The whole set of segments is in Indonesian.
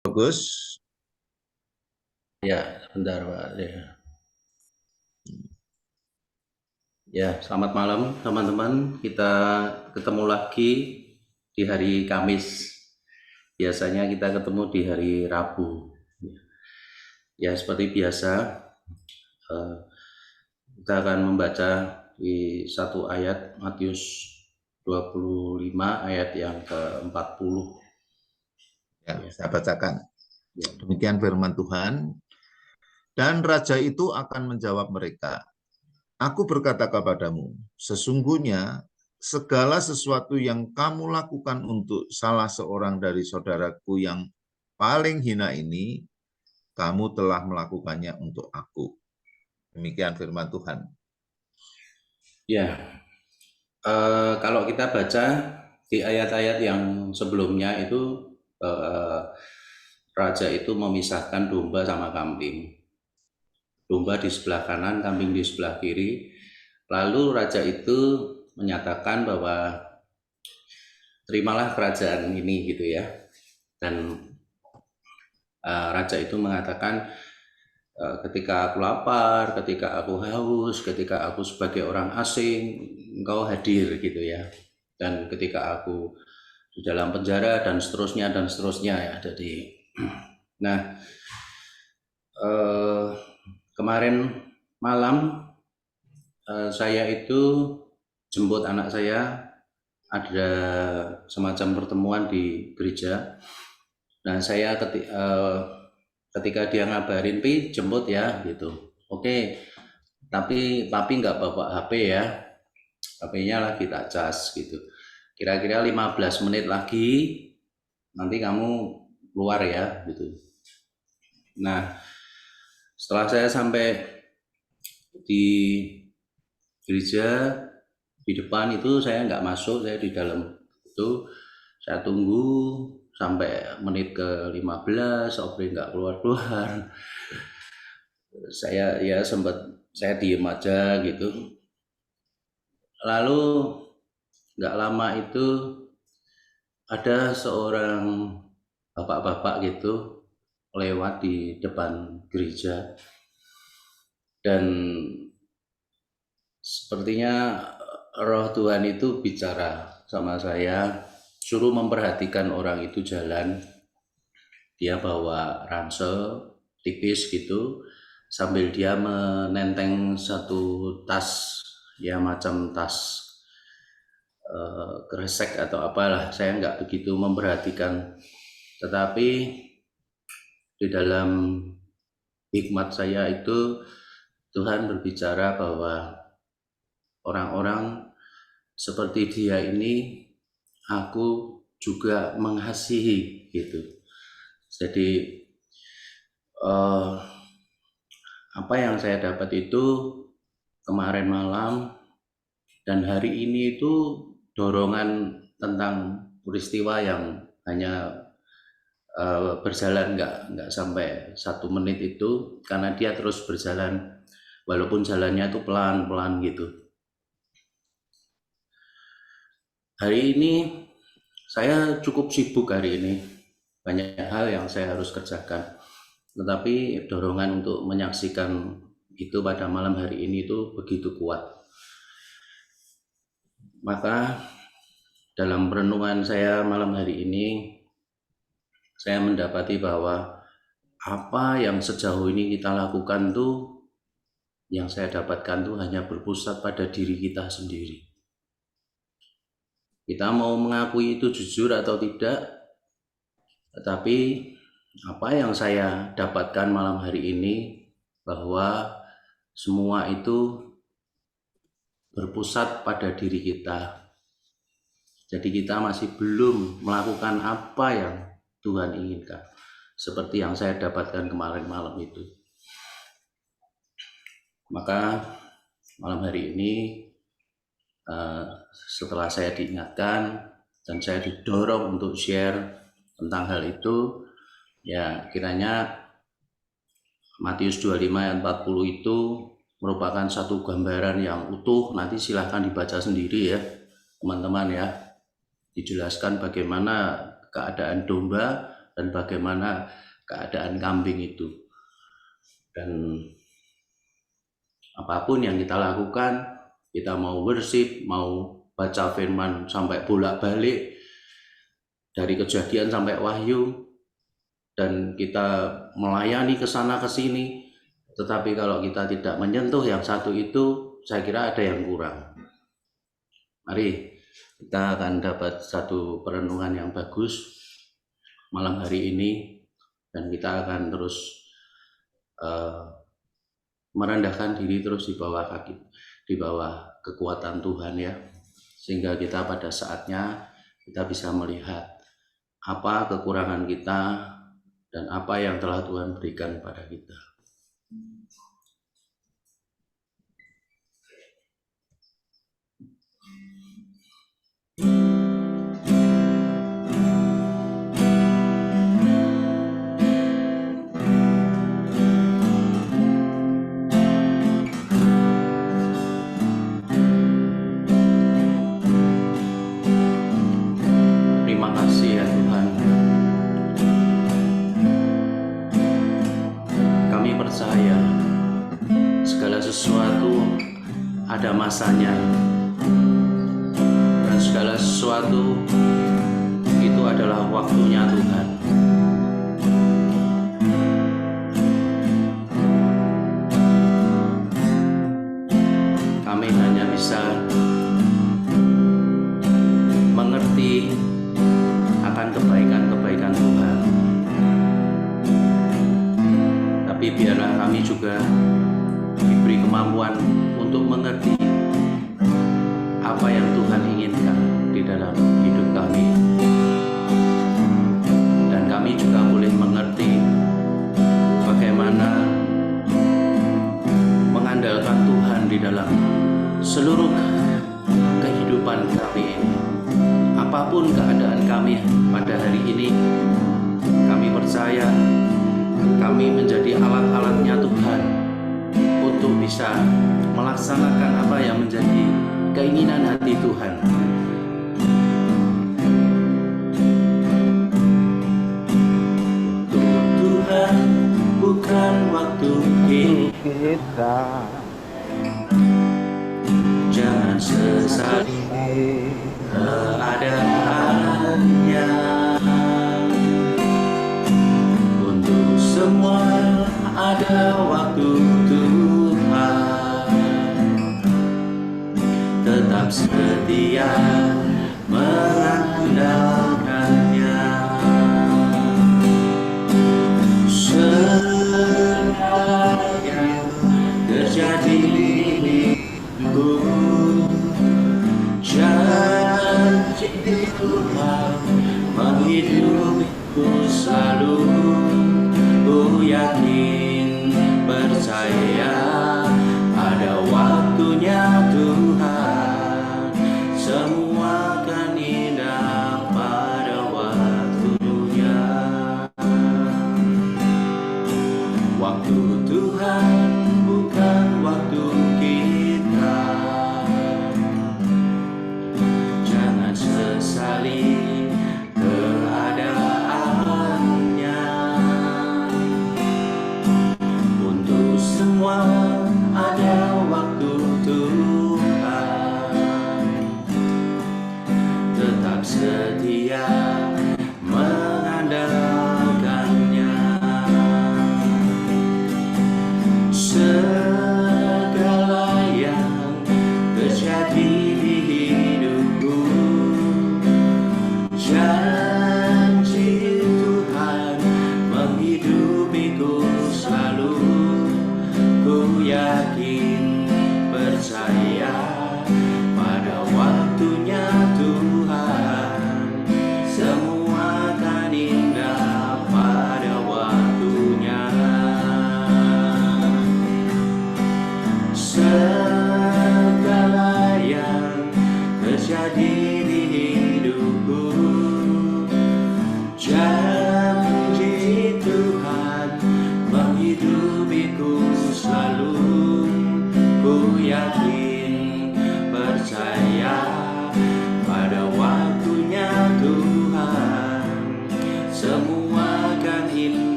Bagus. Ya, sebentar Pak. Ya, selamat malam teman-teman. Kita ketemu lagi di hari Kamis. Biasanya kita ketemu di hari Rabu. Ya, seperti biasa, eh, kita akan membaca di satu ayat Matius 25 ayat yang ke-40. Ya, Ya, saya bacakan. ya. Demikian firman Tuhan. Dan raja itu akan menjawab mereka, Aku berkata kepadamu, sesungguhnya segala sesuatu yang kamu lakukan untuk salah seorang dari saudaraku yang paling hina ini, kamu telah melakukannya untuk aku. Demikian firman Tuhan. Ya, kalau kita baca di ayat-ayat yang sebelumnya itu eh, raja itu memisahkan domba sama kambing. Domba di sebelah kanan, kambing di sebelah kiri. Lalu raja itu menyatakan bahwa terimalah kerajaan ini gitu ya. Dan raja itu mengatakan ketika aku lapar, ketika aku haus, ketika aku sebagai orang asing, engkau hadir gitu ya. Dan ketika aku di dalam penjara dan seterusnya ya. Jadi, nah eh, kemarin malam saya itu jemput anak saya, ada semacam pertemuan di gereja. Nah saya ketika dia ngabarin, Pi jemput ya gitu. Oke, tapi papi nggak bawa HP ya, HP-nya lagi tak cas gitu. Kira-kira 15 menit lagi nanti kamu keluar ya gitu. Nah setelah saya sampai di gereja, di depan itu saya nggak masuk, saya di dalam itu saya tunggu sampai menit ke 15, Opri nggak keluar-keluar. Saya ya sempat saya diem aja gitu. Lalu nggak lama itu ada seorang bapak-bapak gitu lewat di depan gereja, dan sepertinya roh Tuhan itu bicara sama saya, suruh memperhatikan orang itu jalan. Dia bawa ransel tipis gitu, sambil dia menenteng satu tas, ya macam tas kresek atau apalah, saya nggak begitu memperhatikan. Tetapi di dalam hikmat saya itu Tuhan berbicara bahwa orang-orang seperti dia ini aku juga mengasihi gitu. Jadi eh, apa yang saya dapat itu kemarin malam dan hari ini itu dorongan tentang peristiwa yang hanya berjalan nggak sampai 1 menit itu, karena dia terus berjalan walaupun jalannya itu pelan-pelan gitu. Hari ini saya cukup sibuk hari ini, banyak hal yang saya harus kerjakan, tetapi dorongan untuk menyaksikan itu pada malam hari ini itu begitu kuat. Maka dalam renungan saya malam hari ini, saya mendapati bahwa apa yang sejauh ini kita lakukan tuh, yang saya dapatkan tuh hanya berpusat pada diri kita sendiri. Kita mau mengakui itu jujur atau tidak, tetapi apa yang saya dapatkan malam hari ini bahwa semua itu berpusat pada diri kita. Jadi kita masih belum melakukan apa yang Tuhan inginkan, seperti yang saya dapatkan kemarin malam itu. Maka malam hari ini setelah saya diingatkan dan saya didorong untuk share tentang hal itu, ya kiranya Matius 25 ayat 40 itu merupakan satu gambaran yang utuh. Nanti silahkan dibaca sendiri ya teman-teman ya. Dijelaskan bagaimana keadaan domba dan bagaimana keadaan kambing itu. Dan apapun yang kita lakukan, kita mau worship, mau baca firman sampai bolak-balik, dari Kejadian sampai Wahyu, dan kita melayani ke sana ke sini, tetapi kalau kita tidak menyentuh yang satu itu, saya kira ada yang kurang. Mari kita akan dapat satu perenungan yang bagus malam hari ini, dan kita akan terus merendahkan diri terus di bawah kaki, di bawah kekuatan Tuhan ya, sehingga kita pada saatnya kita bisa melihat apa kekurangan kita dan apa yang telah Tuhan berikan pada kita. Terima kasih ya Tuhan. Kami percaya segala sesuatu ada masanya, dan segala sesuatu itu adalah waktunya Tuhan. Kami hanya bisa mengerti akan kebaikan-kebaikan Tuhan, tapi biarlah kami juga diberi kemampuan untuk mengerti apa yang Tuhan inginkan di dalam hidup kami, dan kami juga boleh mengerti bagaimana mengandalkan Tuhan di dalam seluruh kehidupan kami ini. Apapun keadaan kami pada hari ini, kami percaya kami menjadi alat-alatnya Tuhan untuk bisa melaksanakan apa yang menjadi keinginan hati Tuhan. Untuk Tuhan bukan waktu kita, jangan sesali keadaannya. Untuk semua ada waktu Tuhan, tetap setia mengandalkannya. Segala yang terjadi di hidupku, janji Tuhan menghidupku selalu. Ku yakin percaya ada waktunya Tuhan, semua akan indah pada waktunya. Waktu Tuhan bukan waktu kita, jangan sesali keadaannya. Untuk semua ada waktu Tuhan,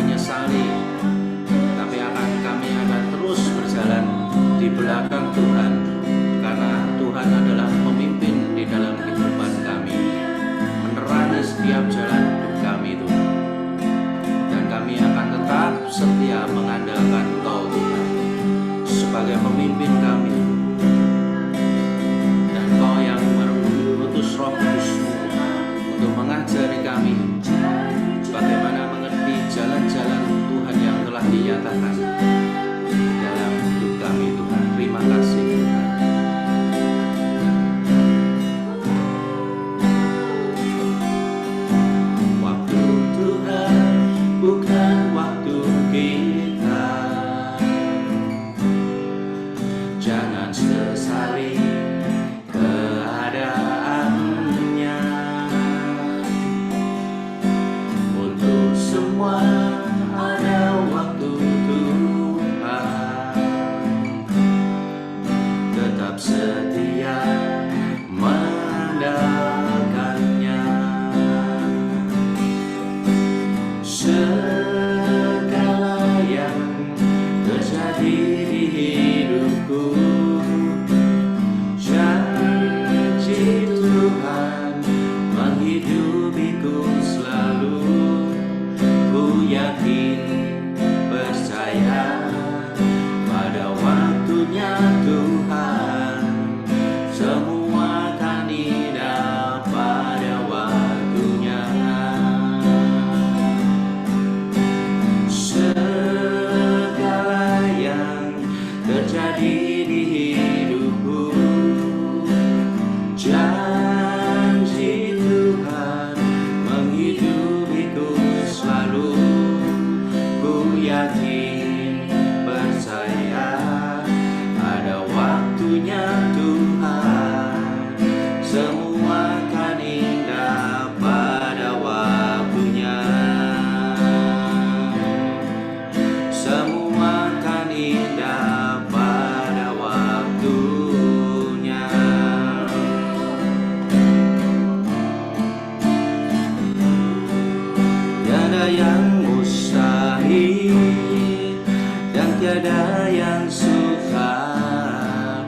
menyesali, tapi kami akan terus berjalan di belakang Tuhan, karena Tuhan adalah pemimpin di dalam kehidupan kami, menerangi setiap jalan hidup kami Tuhan. Dan kami akan tetap setia mengandalkan Engkau Tuhan sebagai pemimpin kami. Dan Engkau yang mengutus Roh Kudus-Mu untuk mengajari kami bagaimana mengerti jalan-jalan Tuhan yang telah dinyatakan dalam hidup kami Tuhan. Terima kasih Tuhan. Waktu Tuhan bukan waktu kita, jangan sesali keadaannya. Untuk semua ada waktu Tuhan, tetap setia mengandalkannya. Segala yang terjadi di hidupku, janji Tuhan menghidupiku selalu. Ku yakin, percaya pada waktunya Tuhan, semua akan indah pada waktunya. Segala yang terjadi di hidupku, janji Tuhan menghidupiku selalu. Ku yakin, percaya ada waktunya Tuhan, semua akan indah pada waktunya. Semua akan indah pada waktunya. Tiada yang mustahil dan tiada yang sukar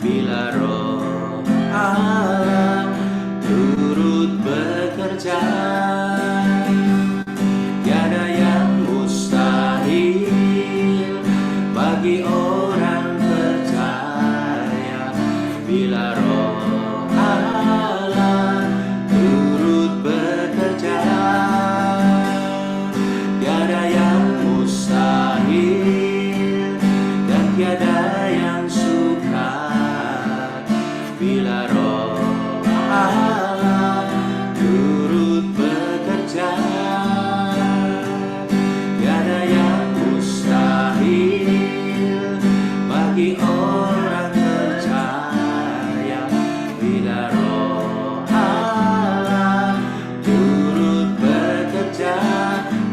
bila Roh Allah turut bekerja. Tiada yang mustahil bagi orang percaya bila Roh Allah turut bekerja. Tiada yang mustahil dan tiada yang sukar bila Roh Allah turut bekerja. Tiada yang mustahil bagi orang percaya bila Roh Allah turut bekerja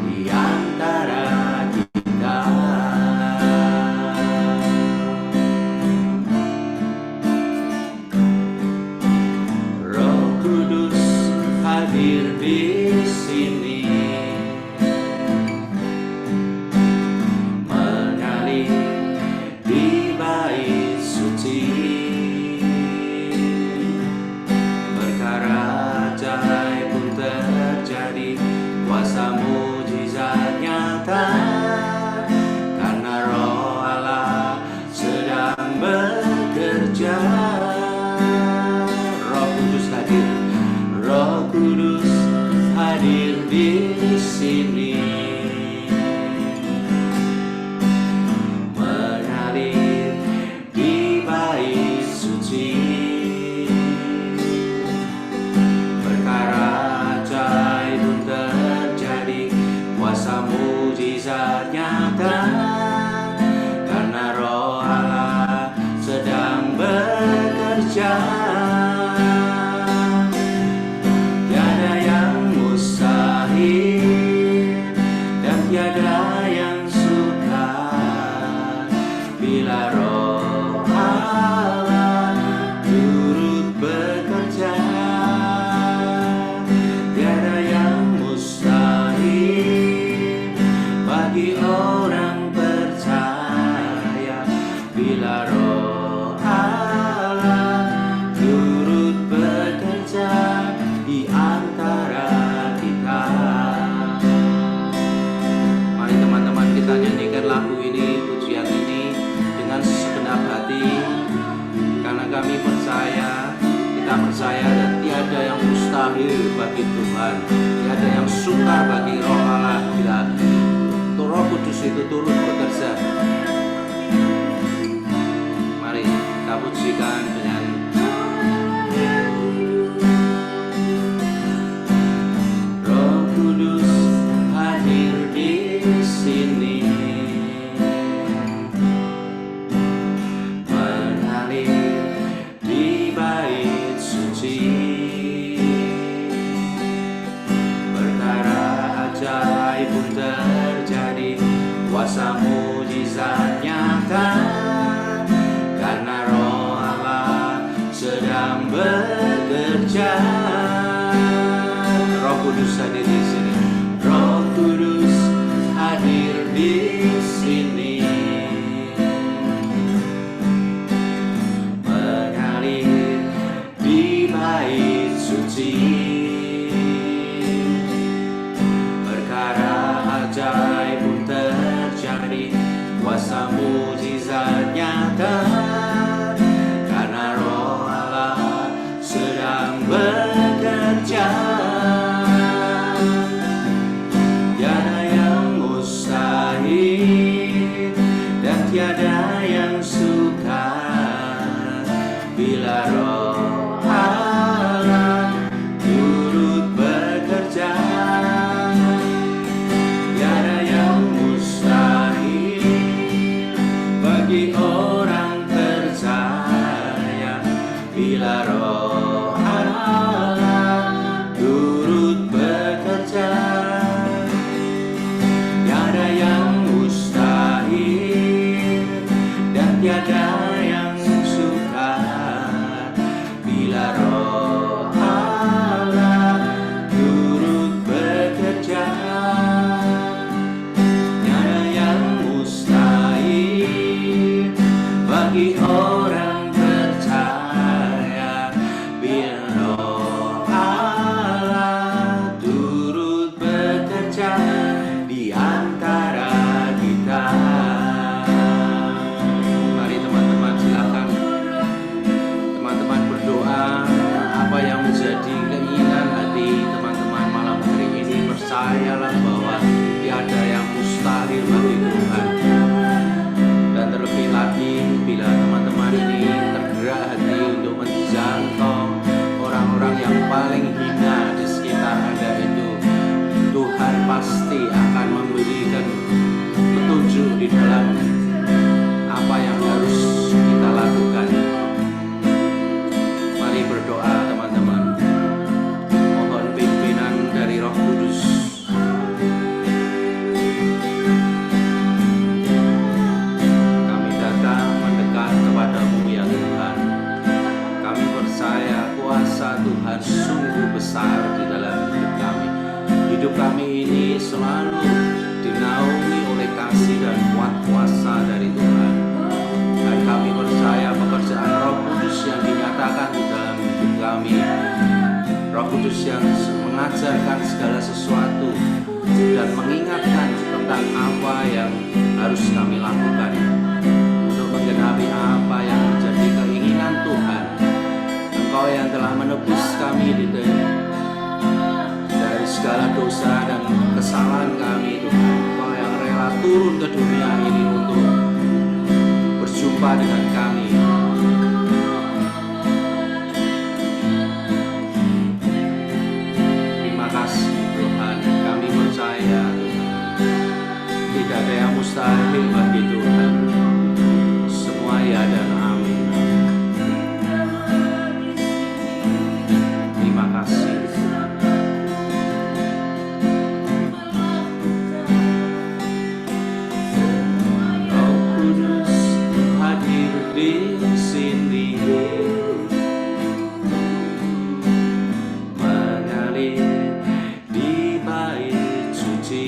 di antara kita. Roh Kudus hadir di sini, mengalir di bait suci. Perkara ajaib pun terjadi, kuasa mujizat nyata, karena Roh Allah sedang bekerja. Roh Kudus hadir, Roh Kudus hadir di sini, mengalir di bait suci. Perkara ajaib pun terjadi, kuasa mujizat nyata, karena Roh Allah sedang bekerja. Tiada yang mustahil dan tiada yang sukar bila Roh Allah turut bekerja. Tiada yang mustahil bagi orang percaya bila Roh Allah turut bekerja di antara kita. Mari teman-teman kita nyanyikan lagu ini, pujian ini dengan segenap hati, karena kami percaya, kita percaya dan tiada yang mustahil bagi Tuhan, tiada yang sukar bagi Roh Allah bila Roh Kudus itu turut bekerja. Mari kita pujikan dengan Roh Kudus hadir di sini, mengalir di bait suci, perkara ajaib pun terjadi, kuasa mujizat nyata, karena Roh Allah sedang bekerja. Roh Kudus hadir di sini, Roh Kudus hadir di sini, mengalir di bait suci, perkara ajaib pun terjadi, kuasa mujizat nyata, karena Roh Allah sedang bekerja. Tiada yang mustahil dan tiada yang sukar bila Roh Allah turut bekerja. Tiada yang mustahil bagi orang percaya bila Roh Allah turut bekerja. Tiada yang mustahil dan tiada yang sukar bila Roh Allah turut bekerja. Tiada yang mustahil bagi orang percaya bila Roh Allah turut bekerja di antara kita. Mari teman-teman, silakan teman-teman berdoa apa yang menjadi keinginan hati teman-teman malam hari ini. Percayalah bahwa tiada yang mustahil bagi Tuhan. Dan terlebih lagi bila teman-teman ini tergerak hati untuk menjangkau orang-orang yang paling hina di sekitar Anda itu, Tuhan pasti akan memberikan petunjuk di dalam apa yang harus kita lakukan. Mari berdoa teman-teman, mohon pimpinan dari Roh Kudus. Kami datang mendekat kepadamu ya Tuhan. Kami percaya kuasa Tuhan sungguh besar di dalam hidup kami. Hidup kami ini selalu dinaungi oleh kasih dan kuat kuasa dari Tuhan. Dan kami percaya pekerjaan Roh Kudus yang dinyatakan di dalam hidup kami, Roh Kudus yang mengajarkan segala sesuatu dan mengingatkan tentang apa yang harus kami lakukan untuk menggenapi apa yang menjadi keinginan Tuhan. Engkau yang telah menebus kami dari segala dosa dan kesalahan kami, Tuhan. Engkau yang rela turun ke dunia ini untuk berjumpa dengan kami. Terima kasih Tuhan, kami percaya Tuhan, tidak ada yang mustahil bagi Tuhan. Semua ya dan amin. Terima kasih. Roh Kudus hadir di sini, mengalir di bait suci,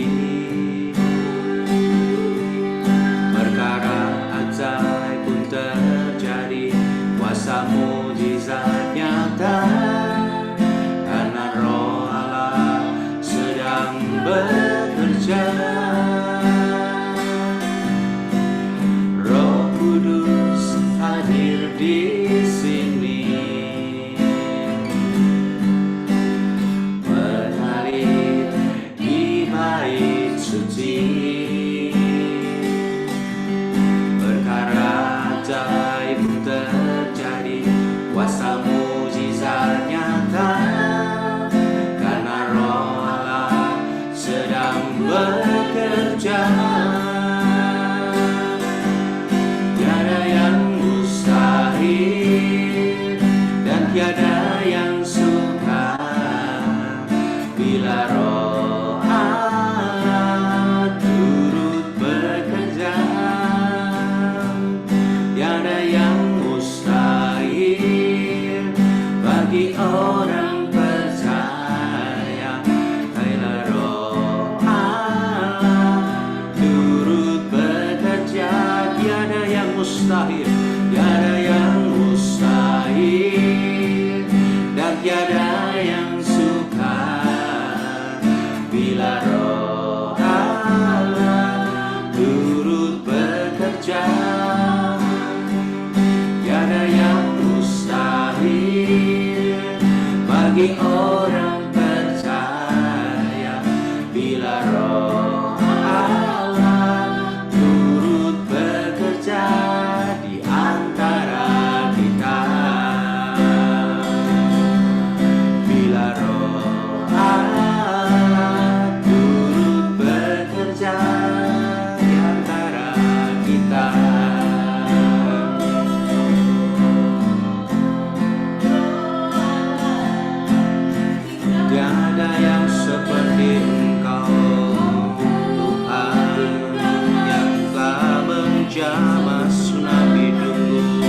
menjamah sunam hidupku,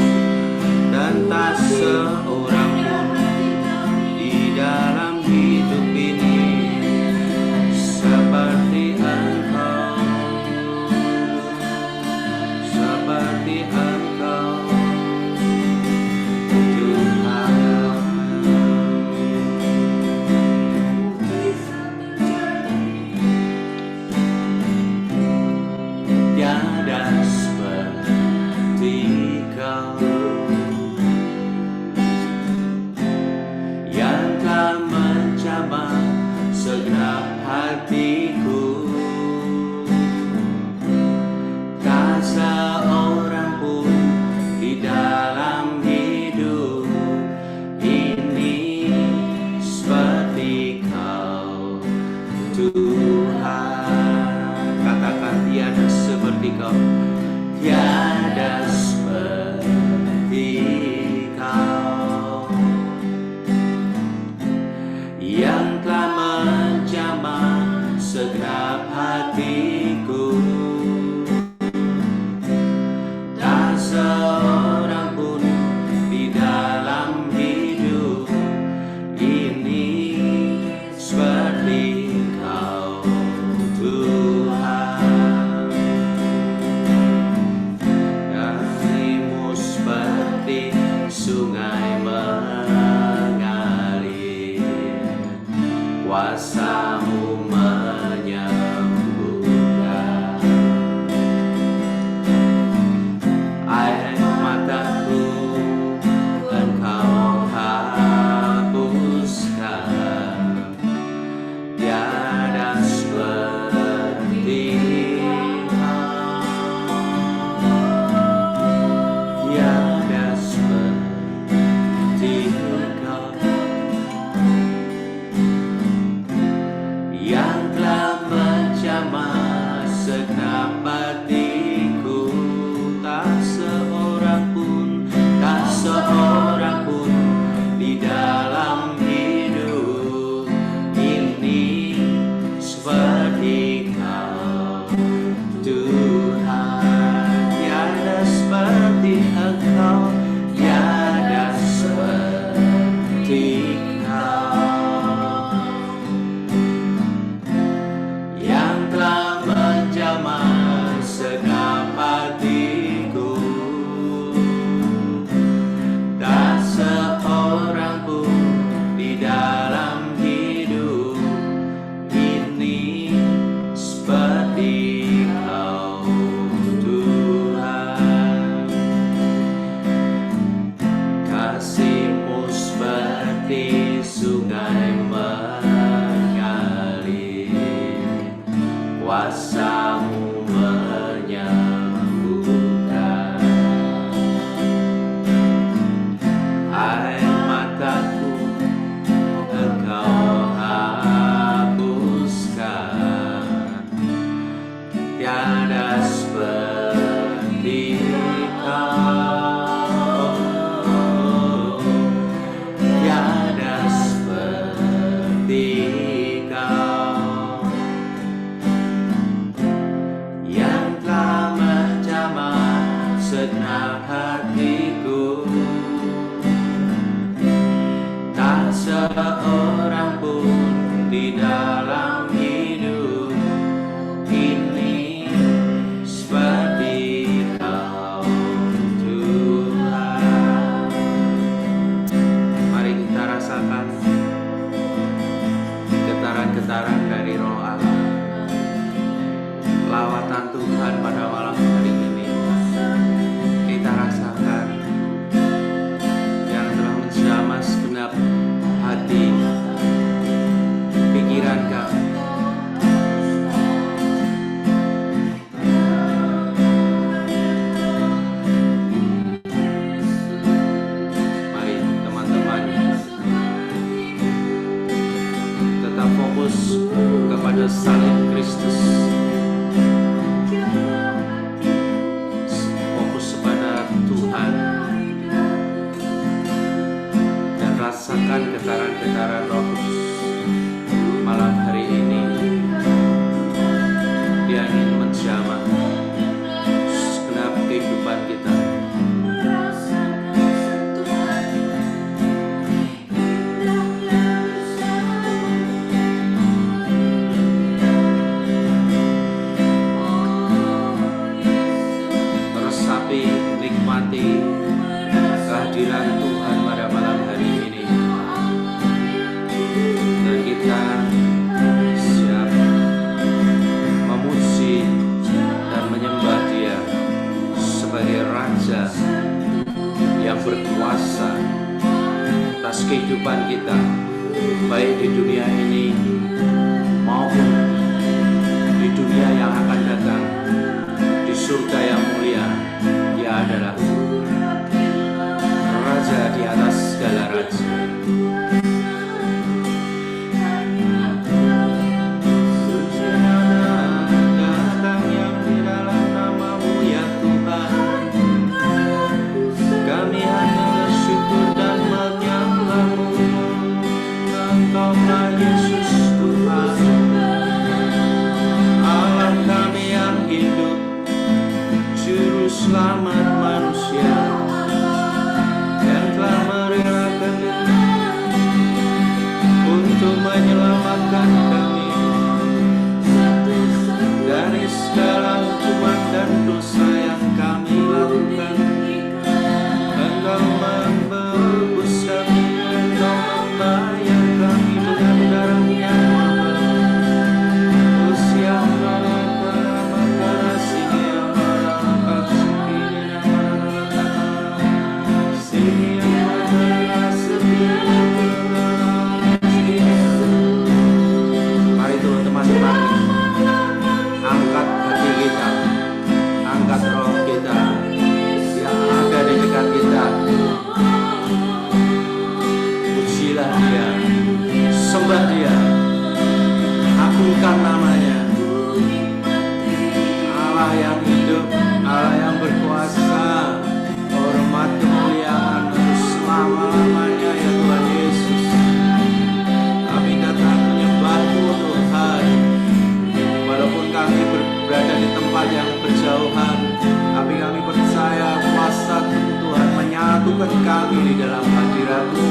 dan tak seorang pun di dalam hidup ini seperti Engkau, seperti Engkau Tuhan. Tiada seperti Kau yang telah menjamah segenap hatiku. Tak seorang pun di dalam hidup ini seperti Kau Tuhan. Katakan tiada seperti Kau, tiada seperti Kau yang telah menjamah segenap hatiku. Tak seorang pun di dalam hidup ini seperti Kau Tuhan. Kasih-Mu seperti sungai mengalir, kuasa-Mu menyembuhkan. Air mataku Engkau hapuskan, tiada seperti Kau, tiada seperti Kau yang telah menjamah segenap hatiku. Tak seorang pun, tak seorang pun di dalam hidup ini seperti Kau Tuhan. Tiada seperti Engkau, tiada seperti Kau yang telah menjamah segenap hatiku. Tak seorang pun di dalam hidup ini seperti Kau Tuhan. Kasih-Mu seperti sungai mengalir, kuasa-Mu menyembuhkan. Air mataku Engkau hapuskan, tiada seperti Kau, tiada seperti Kau yang telah menjamah segenap hatiku. Tak seorang pun di dalam hidup ini seperti Kau Tuhan. Mari kita rasakan getaran-getaran dari Roh Allah, lawatan Tuhan pada malam hari ini. Kita rasakan yang telah menjamah segenap hati, pikiran kami. menikmati kehadiran Tuhan pada malam hari ini. Dan kita siap memuji dan menyembah Dia sebagai Raja yang berkuasa atas kehidupan kita, baik di dunia ini maupun di dunia yang akan datang, di surga yang mulia. Dia adalah Raja di atas segala raja. Selamat manusia yang telah merelakan diri untuk menyelamatkan kami dari segala hukuman dan dosa yang kami lakukan. Engkau membebus kami, Engkau membayar kami dengan darah-Nya. Sembah Dia, agungkan namanya, Allah yang hidup, Allah yang berkuasa. Hormat kemuliaan untuk selama-lamanya ya Tuhan Yesus. Kami datang menyembah-Mu Tuhan, walaupun kami berada di tempat yang berjauhan, tapi kami percaya kuasa Tuhan menyatukan kami di dalam hadirat-Mu.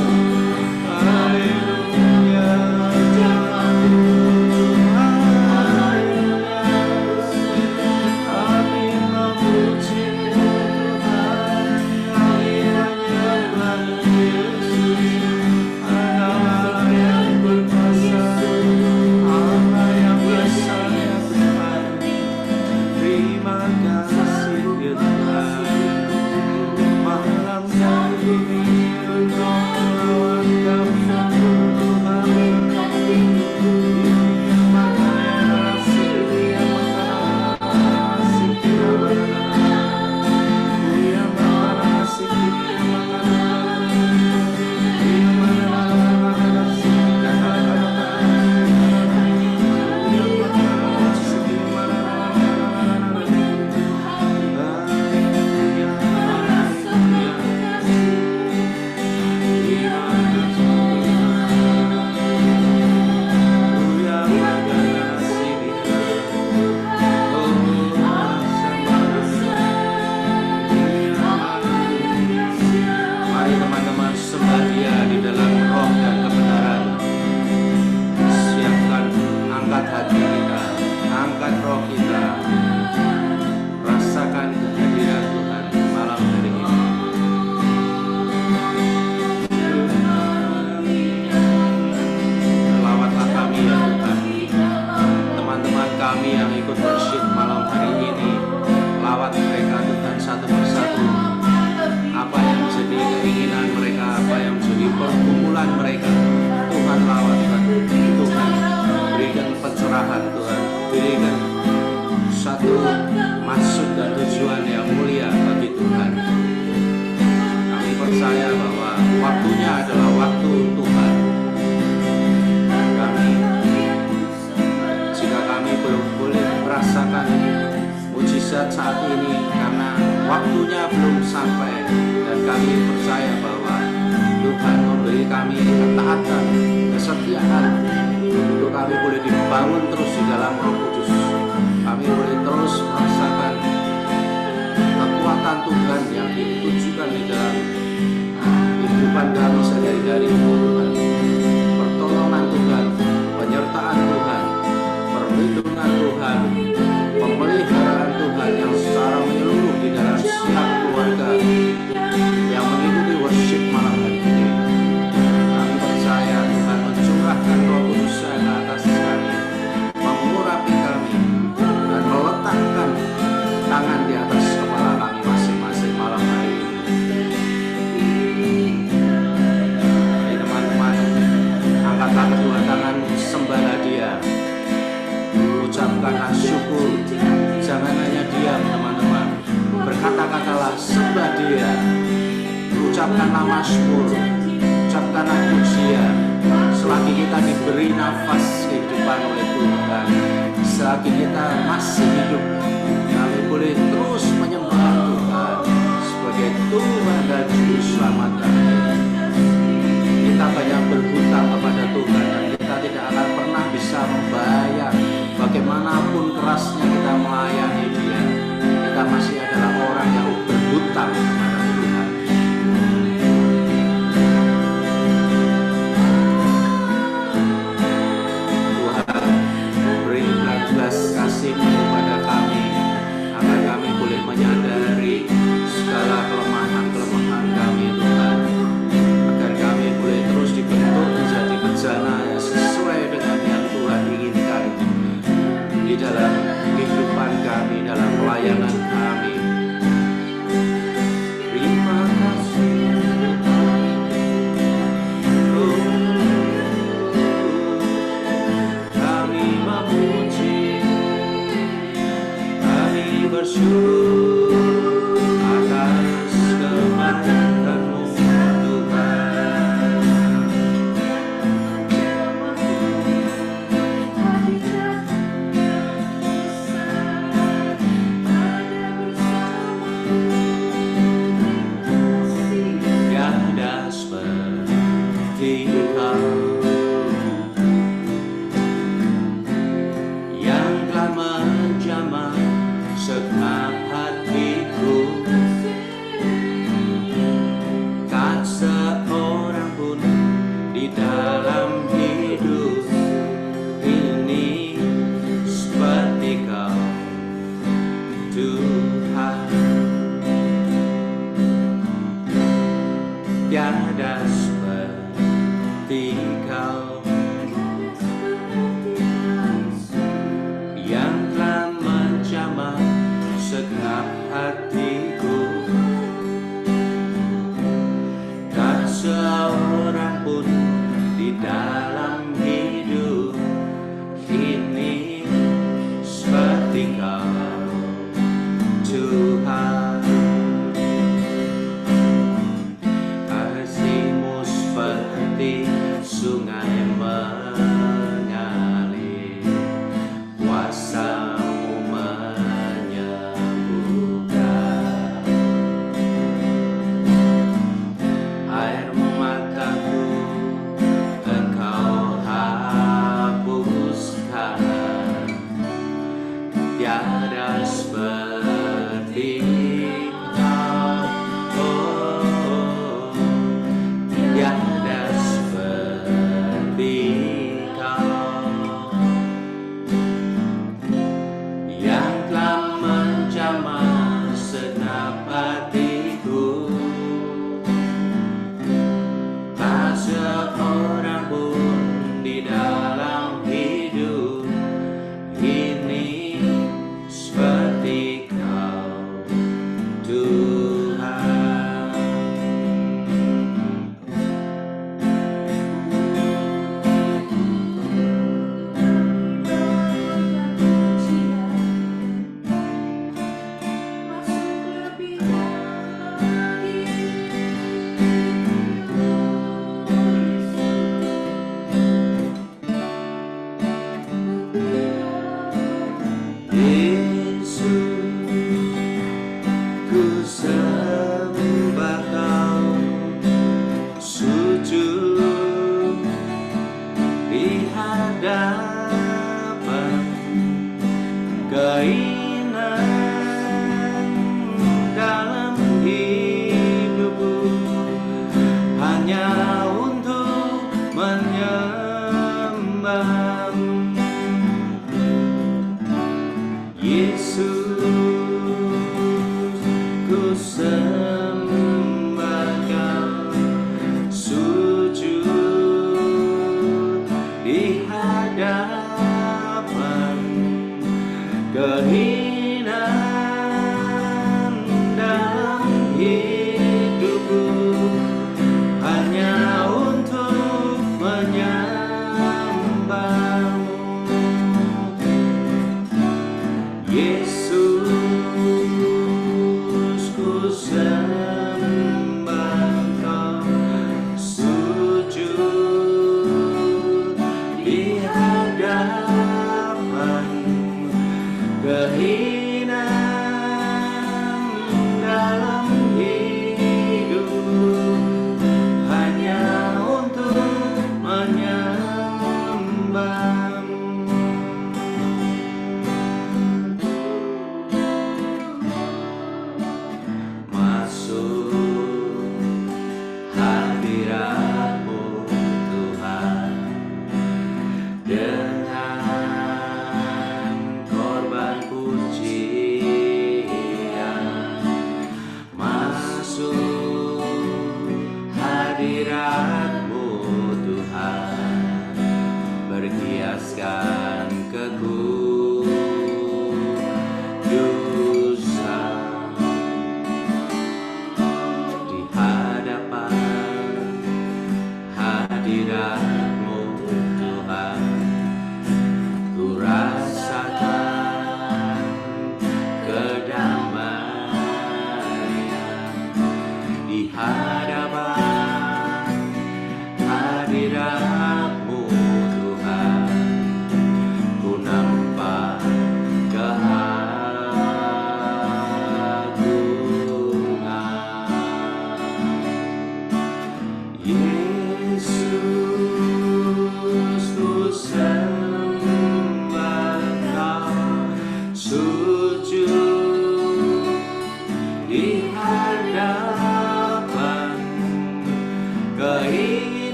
Saat ini karena waktunya belum sampai, dan kami percaya bahwa Tuhan memberi kami ketaatan, kesetiaan untuk kami boleh dibangun terus di dalam Roh Kudus. Kami boleh terus merasakan kekuatan Tuhan yang ditujukan di dalam kehidupan kami sehari-hari. Tuhan, pertolongan Tuhan, penyertaan Tuhan, perlindungan Tuhan, pemeliharaan Tuhan yang secara menyeluruh di dalam setiap keluarga, ucapkanlah mazmur, ucapkanlah pujian. Selagi kita diberi nafas kehidupan oleh Tuhan, selagi kita masih hidup, kami boleh terus menyembah Tuhan sebagai Tuhan dan Juru Selamat kami. Kita banyak berhutang kepada Tuhan dan kita tidak akan pernah bisa membayar. Bagaimanapun kerasnya kita melayani Dia, kita masih adalah orang yang berhutang kepada Tuhan. Tuhan, berilah belas kasih-Mu kepada kami, agar kami boleh menyadari segala kelemahan-kelemahan kami, Tuhan. Agar kami boleh terus dibentuk menjadi bejana yang sesuai dengan yang Tuhan inginkan di dalam kehidupan kami, dalam pelayanan kami. Terima kasih kami memuji, kami bersyukur atas kebaikan-Mu, Tuhan. Tiada seperti Kau yang telah menjamah segenap hatiku. Tak seorang pun di dalam hidup ini seperti Kau, Tuhan. Tiada seperti Kau yang telah menjamah segenap hatiku. Tak seorang pun di dalam hidup ini seperti Kau, Tuhan. Kasih-Mu seperti sungai mengalir, kuasa-Mu menyembuhkan. Air mataku Engkau hapuskan. Tiada seperti Kau, oh, tiada seperti Kau yang telah menjamah segenap hatiku. Tak seorang pun di dalam hidup ini seperti Kau, Tuhan. Yesus, ku sembah Kau, sujud di hadapan keinginan dalam hidupku hanya untuk menyembah Yesus, ku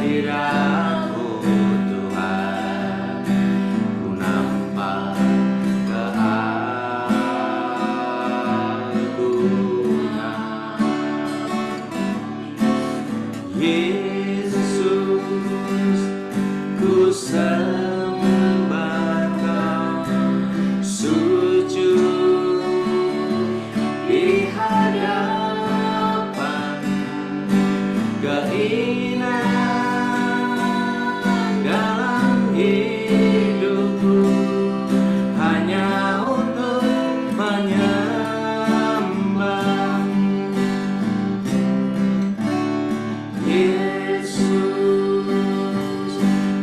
hadirat-Mu Tuhan, ku nampak keagungan. Yesus, ku sembah Kau, sujud di hadapan, keinginan dalam hidupku hanya untuk menyembah. Yesus,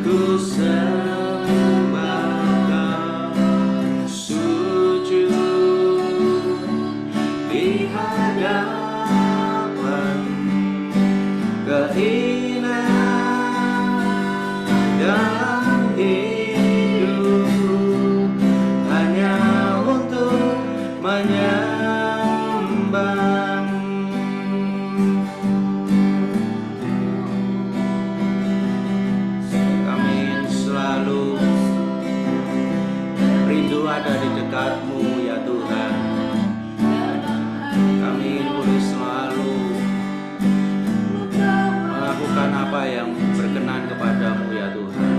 ku sembah Kau, sujud di hadapan, keinginan dalam hidup hanya untuk menyembah. Kami ingin selalu rindu ada di dekat-Mu ya Tuhan. Kami ingin boleh selalu melakukan apa yang berkenan kepadamu ya Tuhan.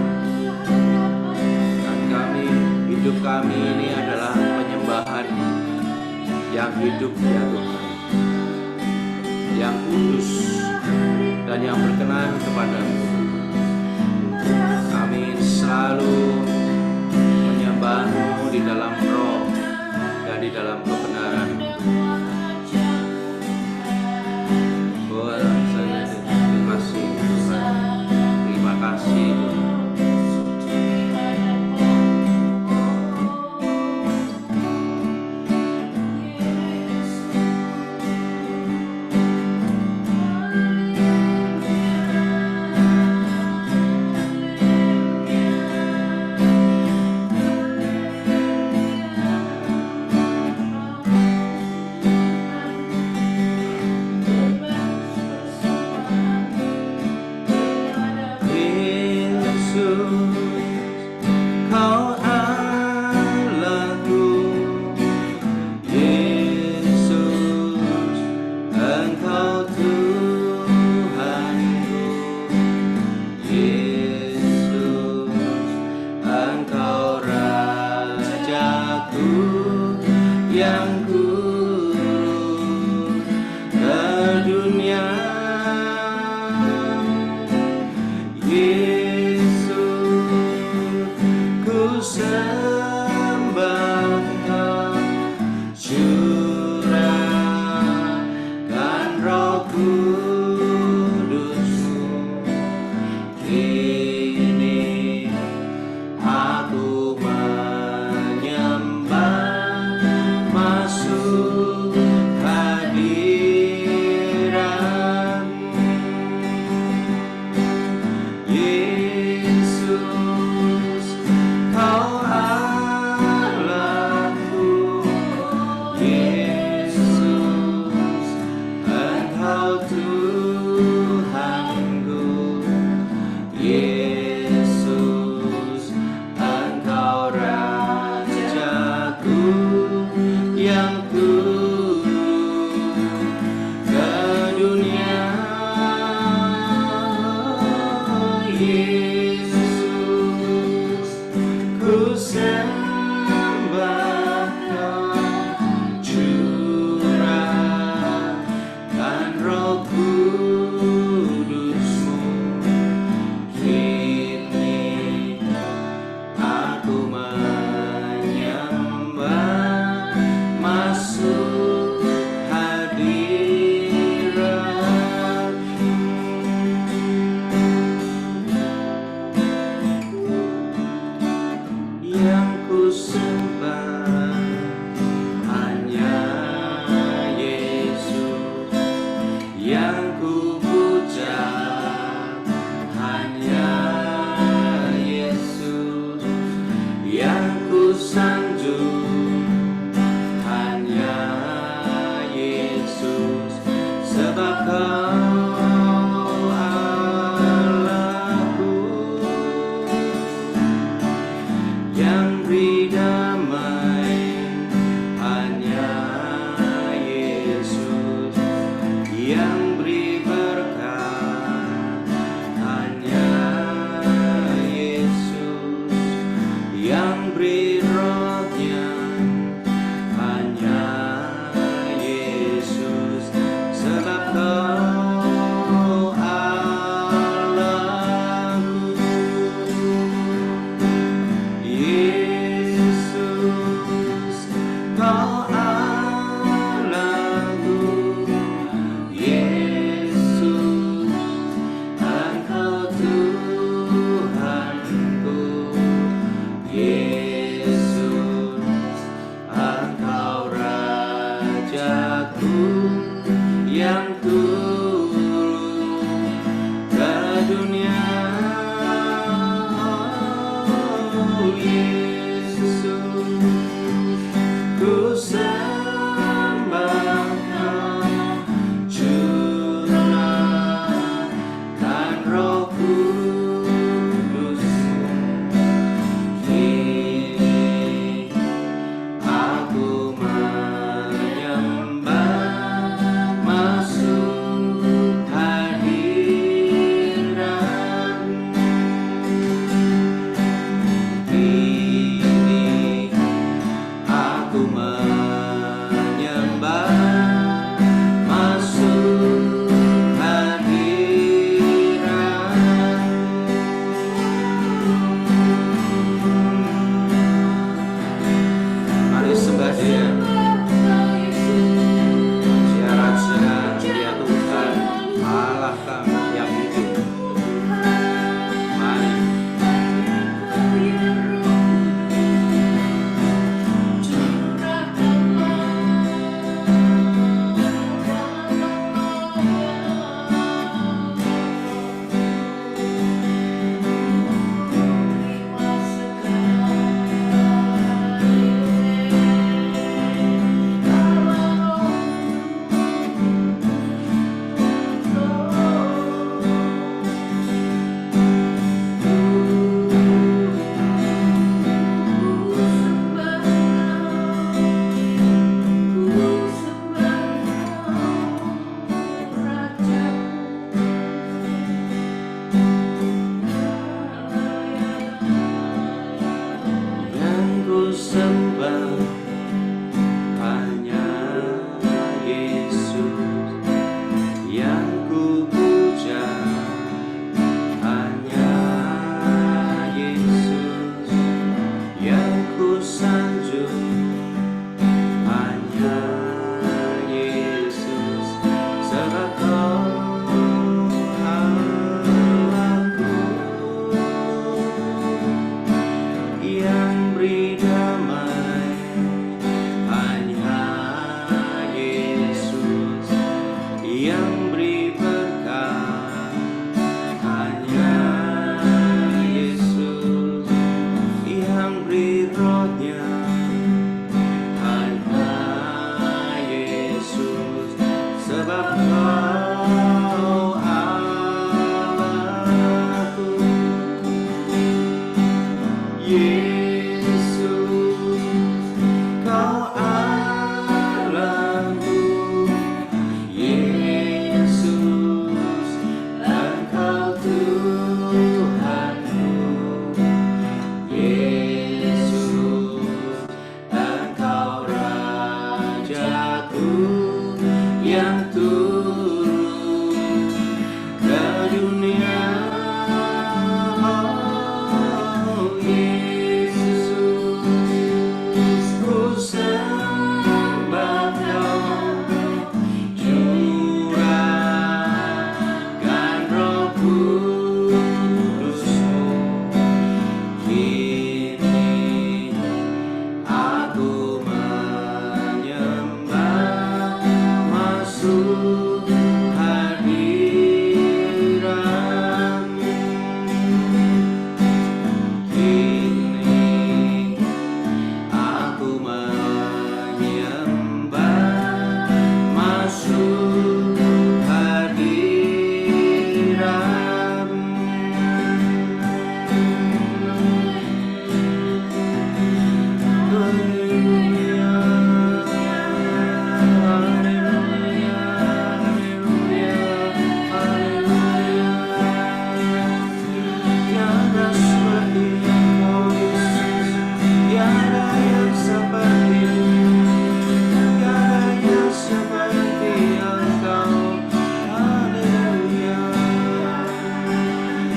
Dan kami, hidup kami ini adalah penyembahan yang hidup ya Tuhan, yang kudus dan yang berkenan kepadamu. Kami selalu menyembah-Mu di dalam roh dan di dalam kebenaran. Terima kasih Tuhan, terima kasih Tuhan. Kau Allahku, Yesus, Engkau Tuhanku, Yesus, Engkau Rajaku yang turun ke dunia. Sembah Kau, curahkan Roh Kudus-Mu. Kini aku menyembah, masuk hadirat-Mu. Yesus, Kau Allahku, Yesus, Engkau Tuhanku, Yesus, Engkau Rajaku yang turun ke dunia. Yesus, ku sembah Kau, curahkan Roh Kudus-Mu. Kini aku menyembah, masuk hadirat-Mu.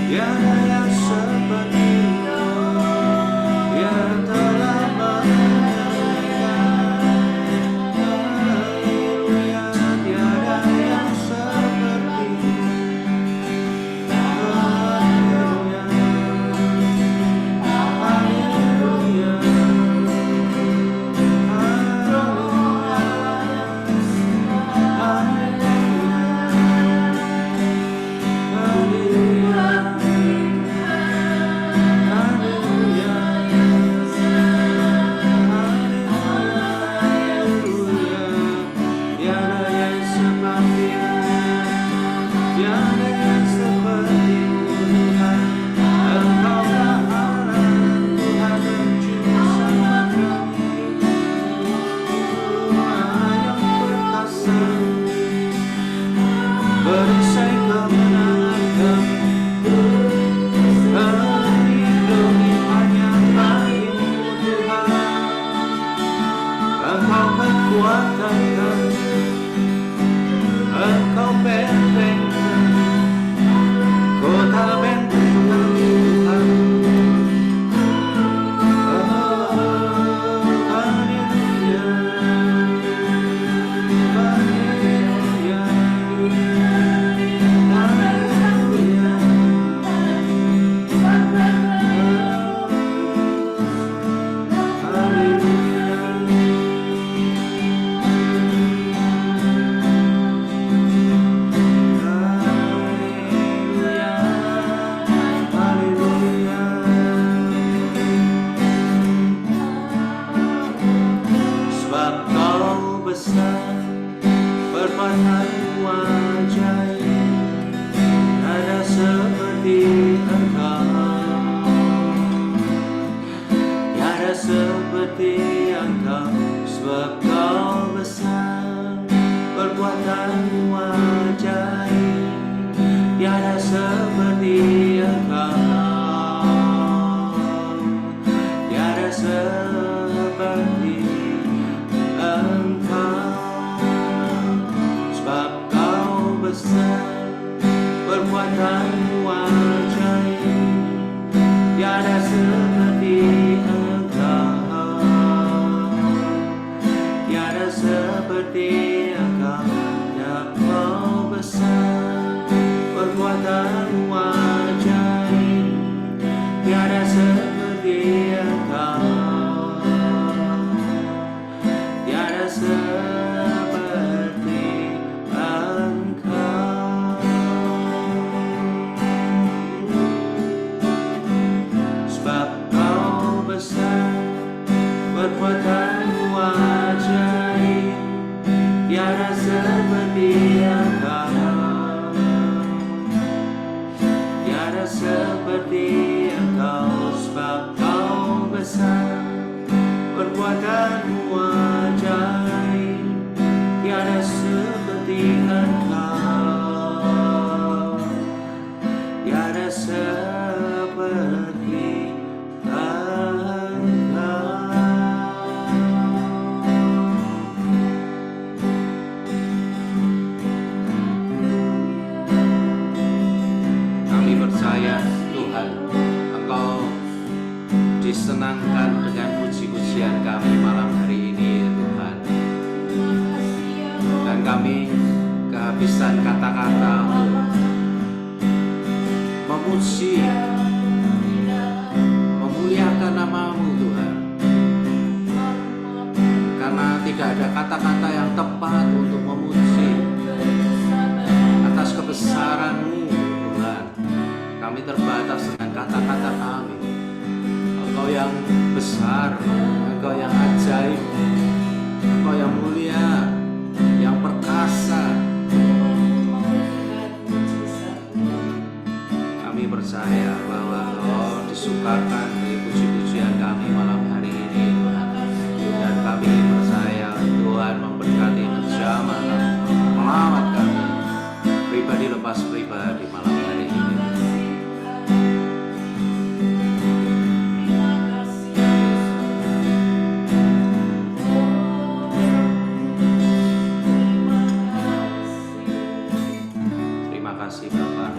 Tiada yang seperti-Mu yang telah menyenangkan. Haleluya, tiada yang seperti-Mu. Haleluya, haleluya, perisai kemenangan kami, melindungi hanya bagimu Tuhan. Engkau kekuatan kami, Engkau benteng kami, kota benteng kami Tuhan. Haleluya, haleluya, sebab Kau besar, perbuatanmu ajaib, ada seperti Engkau, tiada seperti Engkau, sebab Kau besar, perbuatanmu ajaib, tiada seperti Engkau, tiada seperti Engkau, sebab Kau besar, perbuatanmu ajaib, tiada seperti Engkau, tiada seperti Engkau, ya Kau besar, perbuatanmu ajaib, tiada seperti Engkau, tiada seperti Engkau, sebab Kau besar, perbuatanmu ajaib, tiada seperti Engkau, tiada seperti Engkau, sebab Kau besar, perbuatanmu ajaib, tiada seperti Engkau, tiada seperti Engkau. Kami percaya Tuhan, Engkau disenangkan dengan puji-pujian kami malam hari ini ya Tuhan. Dan kami kehabisan kata-kata untuk memuji, memuliakan nama-Mu Tuhan. Karena tidak ada kata-kata yang tepat untuk memuji atas kebesaran-Mu Tuhan. Kami terbatas dengan kata-kata kami. Engkau yang besar, Engkau yang ajaib, Engkau yang mulia, yang perkasa. Kami percaya bahwa Engkau disukakan dari puji-pujian kami malam hari ini Tuhan. Dan kami percaya Tuhan memberkati menjamah kami, melawat kami, pribadi lepas pribadi malam hari ini. Terima kasih Bapak.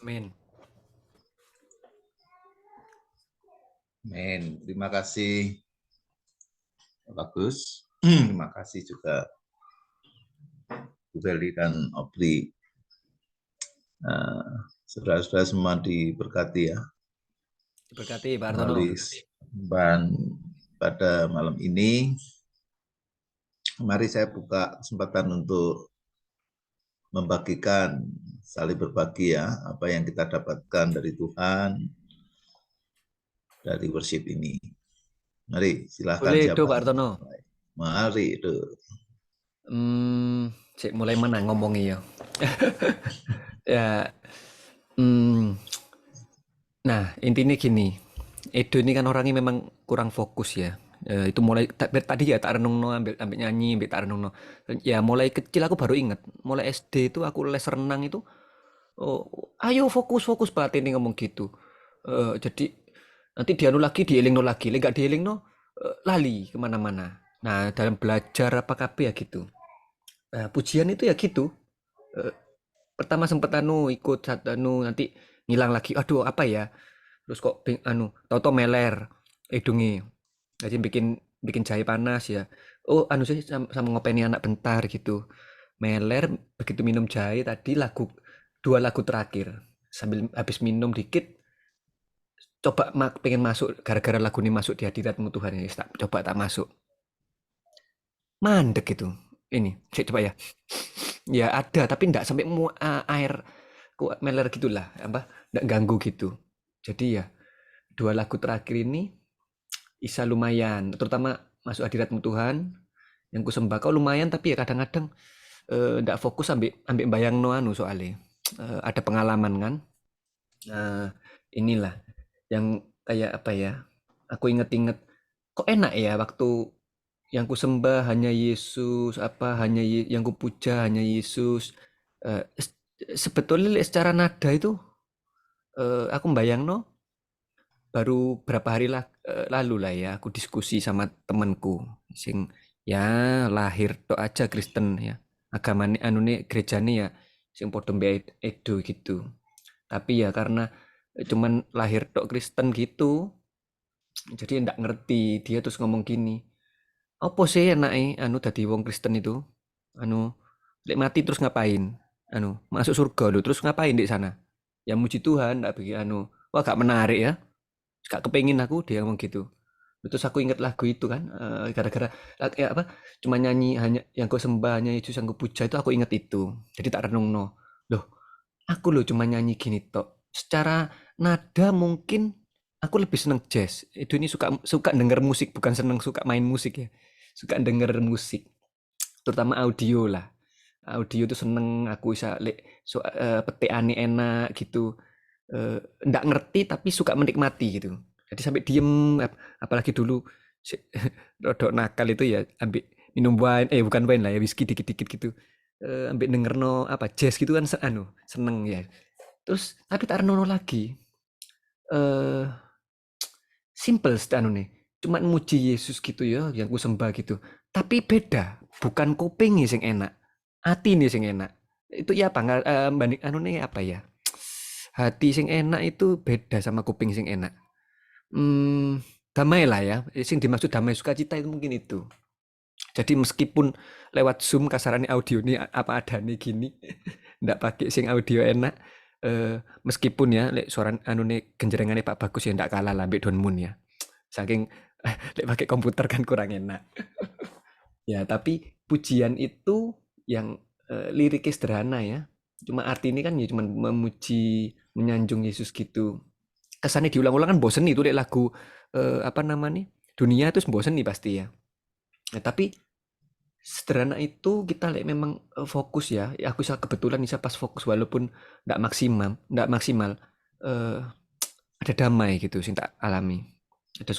Amin. Amin. Terima kasih, bagus. Terima kasih juga Bu Feli dan Obri. Saudara-saudara semua diberkati ya. Diberkati Pak Artono. Melalui persembahan pada malam ini, mari saya buka kesempatan untuk membagikan, saling berbagi ya, apa yang kita dapatkan dari Tuhan, dari worship ini. Mari, silahkan Boleh siapa. do Pak Artono. Mari, itu. Cek mulai mana ngomongnya ya. Ya. Nah, intinya gini. Edo ini kan orangnya memang kurang fokus ya. Itu mulai tadi ya tak renungno ambil nyanyi, ambil tak renungno. Ya mulai kecil aku baru ingat. Mulai SD itu aku les renang itu. Oh, ayo fokus pelatih ini ngomong gitu. Jadi nanti dianu lagi, dielingno lagi. Lek gak dielingno, lali kemana-mana. Nah, dalam belajar apa kabeh ya gitu. Pujian itu ya gitu. Pertama sempet ikut nanti ngilang lagi. Aduh, apa ya? Terus kok tau-tau meler hidungnya. Jadi bikin jahe panas ya. Oh, sih sama ngopeni anak bentar gitu. Meler begitu minum jahe tadi dua lagu terakhir. Sambil habis minum dikit coba pengen masuk gara-gara lagu ini masuk di hadiratmu Tuhan ya. Coba tak masuk. Mandek gitu. Ini, coba ya. Ya ada tapi enggak sampai air meler gitulah, enggak ganggu gitu. Jadi ya dua lagu terakhir ini bisa lumayan, terutama masuk hadiratmu Tuhan yang ku sembah kau lumayan, tapi ya kadang-kadang enggak fokus ambil bayang anu soalnya ada pengalaman kan. Inilah yang kayak apa ya, aku inget-inget kok enak ya waktu yang ku sembah hanya Yesus, yang ku puja hanya Yesus. Sebetulnya secara nada itu aku bayangno baru berapa hari lalu lah ya aku diskusi sama temanku sing ya lahir tok aja Kristen ya, agamane gerejane ya sing padha mbek Edo gitu. Tapi ya karena cuman lahir tok Kristen gitu, jadi ndak ngerti. Dia terus ngomong gini, apa sih enake dadi wong Kristen itu? Lek mati terus ngapain? Masuk surga lho, terus ngapain di sana? Ya muji Tuhan, ndak begitu wah gak menarik ya. Gak kepengin aku, dia ngomong gitu. Terus aku inget lagu itu kan, gara-gara cuma nyanyi hanya yang kau sembah hanya Yesus yang kau puja, itu aku inget itu. Jadi tak renungno. Loh, aku loh cuma nyanyi gini tok. Secara nada mungkin aku lebih seneng jazz. Itu ini suka denger musik, bukan seneng suka main musik ya. Suka denger musik. Terutama audio lah. Audio tuh seneng aku bisa petikane enak gitu. Nggak ngerti tapi suka menikmati gitu. Jadi sampai diem, apalagi dulu rodok nakal itu ya ambil minum wine, bukan wine lah ya, whisky dikit-dikit gitu. Ambil dengerno jazz gitu kan seneng ya. Terus tapi tak renono lagi. Simple nih. Cuma muji Yesus gitu ya, yang ku sembah gitu. Tapi beda, bukan kuping sing enak. Hati nih sing enak. Itu ya apa banding nih apa ya? Hati sing enak itu beda sama kuping sing enak. Damai lah ya. Sing dimaksud damai sukacita itu mungkin itu. Jadi meskipun lewat Zoom kasarannya audio ini apa adanya gini, ndak pakai sing audio enak. Meskipun ya lek suara nih genjerengane Pak Bagus ya ndak kalah lah mbek Don Moon ya. Saking lek pakai komputer kan kurang enak. Ya, tapi pujian itu yang liriknya sederhana ya. Cuma arti ini kan ya cuma memuji, menyanjung Yesus gitu. Kesannya diulang-ulang kan bosen itu deh lagu dunia itu bosen nih pasti ya. Nah, tapi sederhana itu kita memang fokus ya. Aku kebetulan bisa pas fokus walaupun nggak maksimal. Ada damai gitu sing tak alami. Ada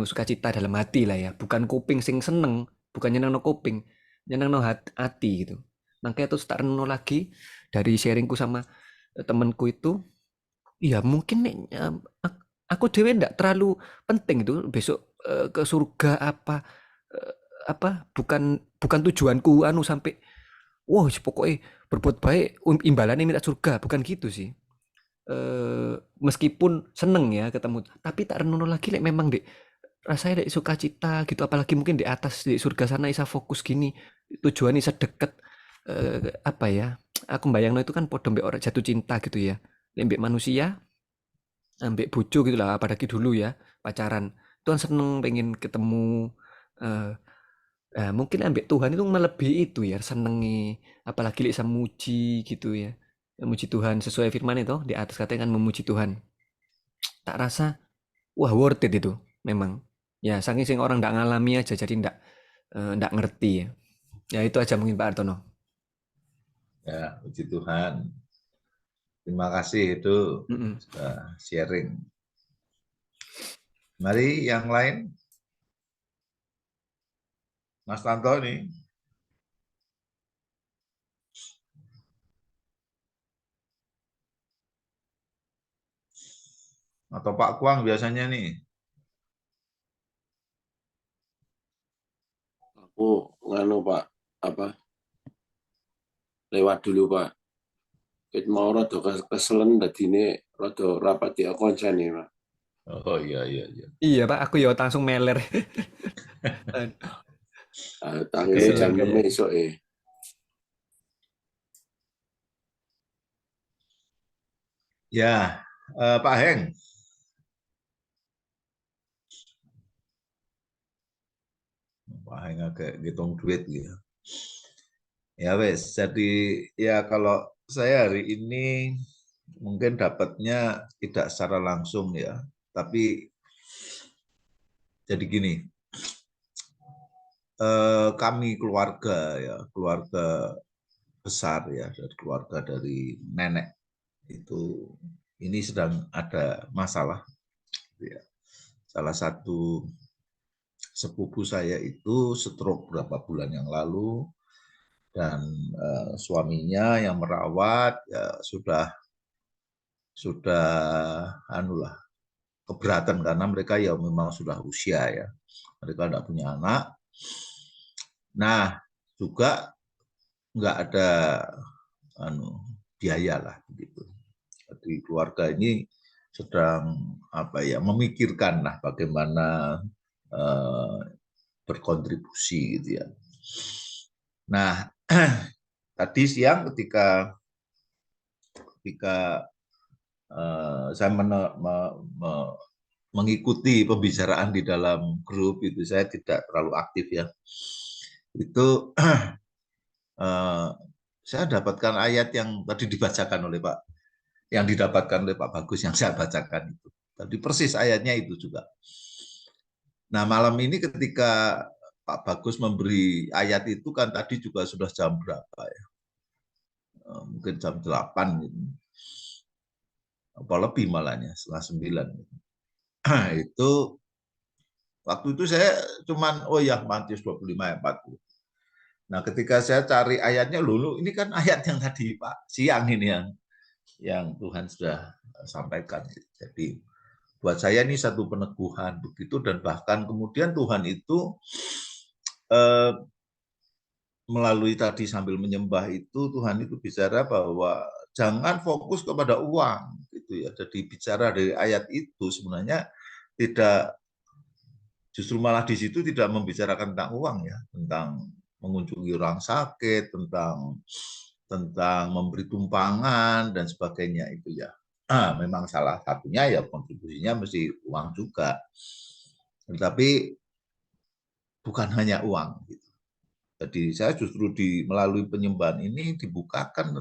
sukacita dalam hati lah ya. Bukan kuping sing seneng, bukan nyenengno kuping, nyenengno hati gitu. Makanya terus tak renung lagi dari sharingku sama temanku itu, ya mungkin aku dewe ndak terlalu penting itu besok ke surga bukan tujuanku sampai wah pokoknya berbuat baik imbalannya minta surga, bukan gitu sih. meskipun seneng ya ketemu, tapi tak renono lagi lek memang dek rasanya dek sukacita gitu, apalagi mungkin di atas di surga sana isa fokus gini, tujuan isa deket apa ya? Aku bayangno itu kan podo mbek orang jatuh cinta gitu ya. Lek mbek manusia, ambek bojo gitu lah, apalagi dulu ya pacaran. Itu kan seneng pengen ketemu eh mungkin ambek Tuhan itu melebihi itu ya, senengi, apalagi lek bisa muji gitu ya. Memuji Tuhan sesuai firman itu di atas katanya kan memuji Tuhan. Tak rasa wah worth it itu memang. Ya saking sing orang ndak ngalami aja jadi ndak ngerti ya. Ya itu aja mungkin Pak Artono. Ya, puji Tuhan. Terima kasih itu Mm-mm. sudah sharing. Mari yang lain. Mas Tanto nih. Atau Pak Kuang biasanya nih. Aku nganu Pak, apa lewat dulu Pak. Ket mau rada keselen dadine rada rapati koncane Pak. Oh iya. Iya Pak, aku ya langsung meler. Tanggal jam Keselen 6 kayak. esuk Ya, Pak Heng. Pak Heng agak ngitung duit gitu. Ya wes, jadi ya kalau saya hari ini mungkin dapatnya tidak secara langsung ya, tapi jadi gini, kami keluarga ya, keluarga besar ya, dari keluarga dari nenek itu ini sedang ada masalah. Ya. Salah satu sepupu saya itu stroke beberapa bulan yang lalu dan suaminya yang merawat ya sudah anulah keberatan karena mereka ya memang sudah usia ya, mereka tidak punya anak. Nah juga nggak ada biaya lah begitu. Jadi keluarga ini sedang apa ya memikirkan lah bagaimana berkontribusi gitu ya. Nah tadi siang ketika saya mengikuti pembicaraan di dalam grup itu, saya tidak terlalu aktif ya. Itu saya dapatkan ayat yang tadi dibacakan oleh Pak, yang didapatkan oleh Pak Bagus yang saya bacakan itu. Tadi persis ayatnya itu juga. Nah malam ini ketika Pak Bagus memberi ayat itu kan tadi juga sudah jam berapa ya? Mungkin jam 8 gitu. Apa lebih malahnya, setengah 9. Itu waktu itu saya cuman oh ya Matius 25 ayat 40. Nah, ketika saya cari ayatnya lulu ini kan ayat yang tadi Pak siang ini yang Tuhan sudah sampaikan. Jadi buat saya ini satu peneguhan begitu, dan bahkan kemudian Tuhan itu melalui tadi sambil menyembah itu Tuhan itu bicara bahwa jangan fokus kepada uang gitu ya. Jadi bicara dari ayat itu sebenarnya tidak, justru malah di situ tidak membicarakan tentang uang ya, tentang mengunjungi orang sakit, tentang memberi tumpangan dan sebagainya itu ya. Memang salah satunya ya kontribusinya mesti uang juga. Tetapi bukan hanya uang gitu. Jadi saya justru melalui penyembahan ini dibukakan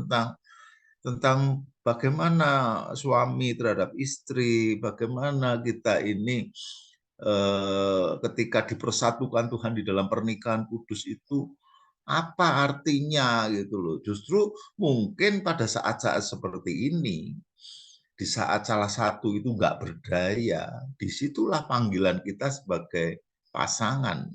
tentang bagaimana suami terhadap istri, bagaimana kita ini ketika dipersatukan Tuhan di dalam pernikahan kudus itu apa artinya gitu loh. Justru mungkin pada saat-saat seperti ini, di saat salah satu itu nggak berdaya, disitulah panggilan kita sebagai pasangan.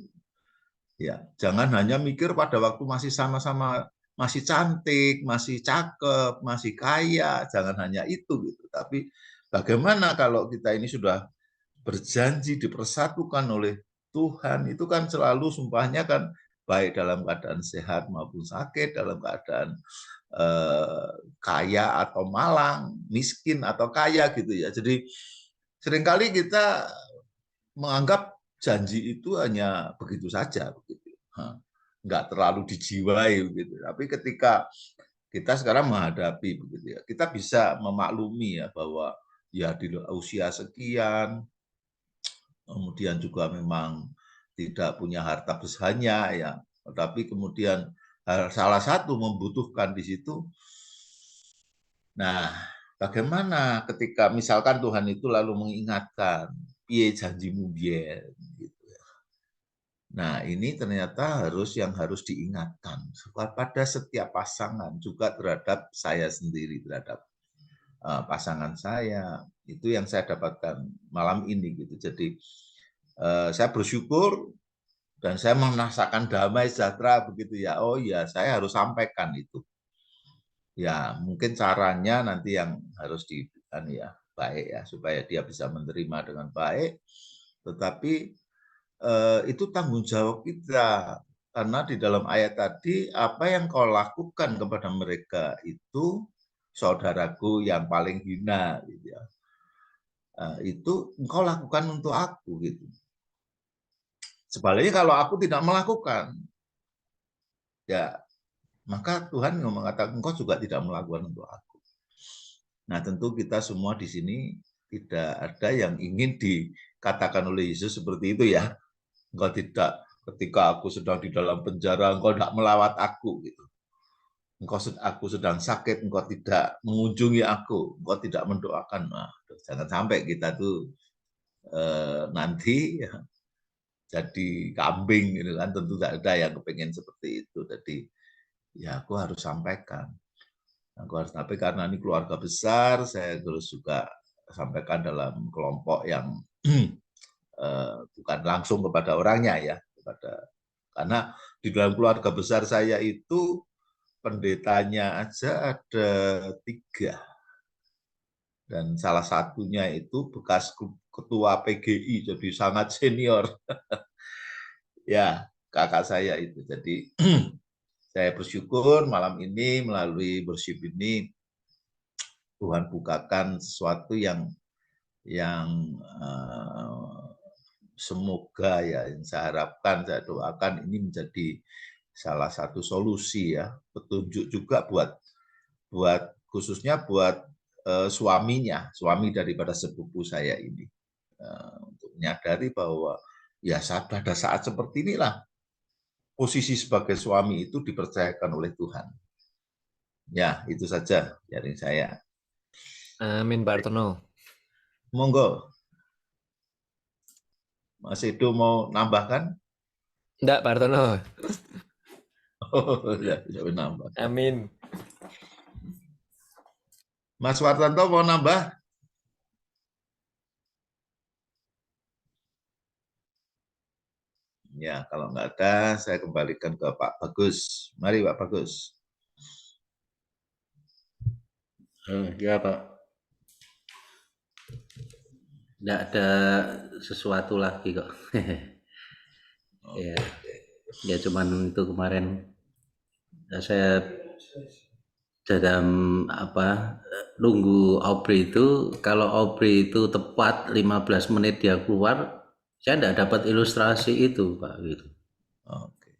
Ya, jangan hanya mikir pada waktu masih sama-sama, masih cantik, masih cakep, masih kaya, jangan hanya itu gitu. Tapi bagaimana kalau kita ini sudah berjanji dipersatukan oleh Tuhan, itu kan selalu sumpahnya kan baik dalam keadaan sehat maupun sakit, dalam keadaan kaya atau malang, miskin atau kaya gitu ya. Jadi seringkali kita menganggap janji itu hanya begitu saja, begitu. Nggak terlalu dijiwai begitu. Tapi ketika kita sekarang menghadapi begitu ya, kita bisa memaklumi ya bahwa ya di usia sekian, kemudian juga memang tidak punya harta besarnya ya, tetapi kemudian salah satu membutuhkan di situ. Nah, bagaimana ketika misalkan Tuhan itu lalu mengingatkan, piye janjimu biyen gitu ya. Nah, ini ternyata harus diingatkan pada setiap pasangan, juga terhadap saya sendiri, terhadap pasangan saya. Itu yang saya dapatkan malam ini gitu. Jadi saya bersyukur dan saya merasakan damai sejahtera begitu ya. Oh iya, saya harus sampaikan itu. Ya, mungkin caranya nanti yang harus diberikan ya baik ya, supaya dia bisa menerima dengan baik. Tetapi itu tanggung jawab kita, karena di dalam ayat tadi, apa yang kau lakukan kepada mereka itu saudaraku yang paling hina, gitu ya. Itu engkau lakukan untuk aku gitu. Sebaliknya kalau aku tidak melakukan, ya maka Tuhan mengatakan engkau juga tidak melakukan untuk aku. Nah, tentu kita semua di sini tidak ada yang ingin dikatakan oleh Yesus seperti itu ya. Engkau tidak, ketika aku sedang di dalam penjara, engkau tidak melawat aku gitu. Aku sedang sakit, engkau tidak mengunjungi aku, engkau tidak mendoakan. Nah, jangan sampai kita tuh nanti ya, jadi kambing gitu kan, tentu tidak ada yang kepengen seperti itu. Jadi ya aku harus sampaikan. Tapi karena ini keluarga besar, saya terus juga sampaikan dalam kelompok yang bukan langsung kepada orangnya ya, karena di dalam keluarga besar saya itu pendetanya aja ada 3, dan salah satunya itu bekas ketua PGI, jadi sangat senior. Ya, kakak saya itu. Jadi saya bersyukur malam ini melalui worship ini Tuhan bukakan sesuatu yang semoga ya, yang saya harapkan, saya doakan ini menjadi salah satu solusi ya, petunjuk juga buat khususnya buat suami daripada sepupu saya ini, untuk menyadari bahwa ya pada saat seperti inilah posisi sebagai suami itu dipercayakan oleh Tuhan. Ya, itu saja dari saya. Amin, Pak Artono. Monggo. Mas Edo mau nambahkan? Enggak, Pak Artono. Oh, ya, nambah. Amin. Mas Wartanto mau nambah? Ya, kalau nggak ada, saya kembalikan ke Pak Bagus. Mari Pak Bagus. Ya Pak, tidak ada sesuatu lagi kok. Ya cuman itu kemarin saya dalam nunggu Aubrey itu, kalau Aubrey itu tepat 15 menit dia keluar, saya tidak dapat ilustrasi itu Pak gitu. Oke.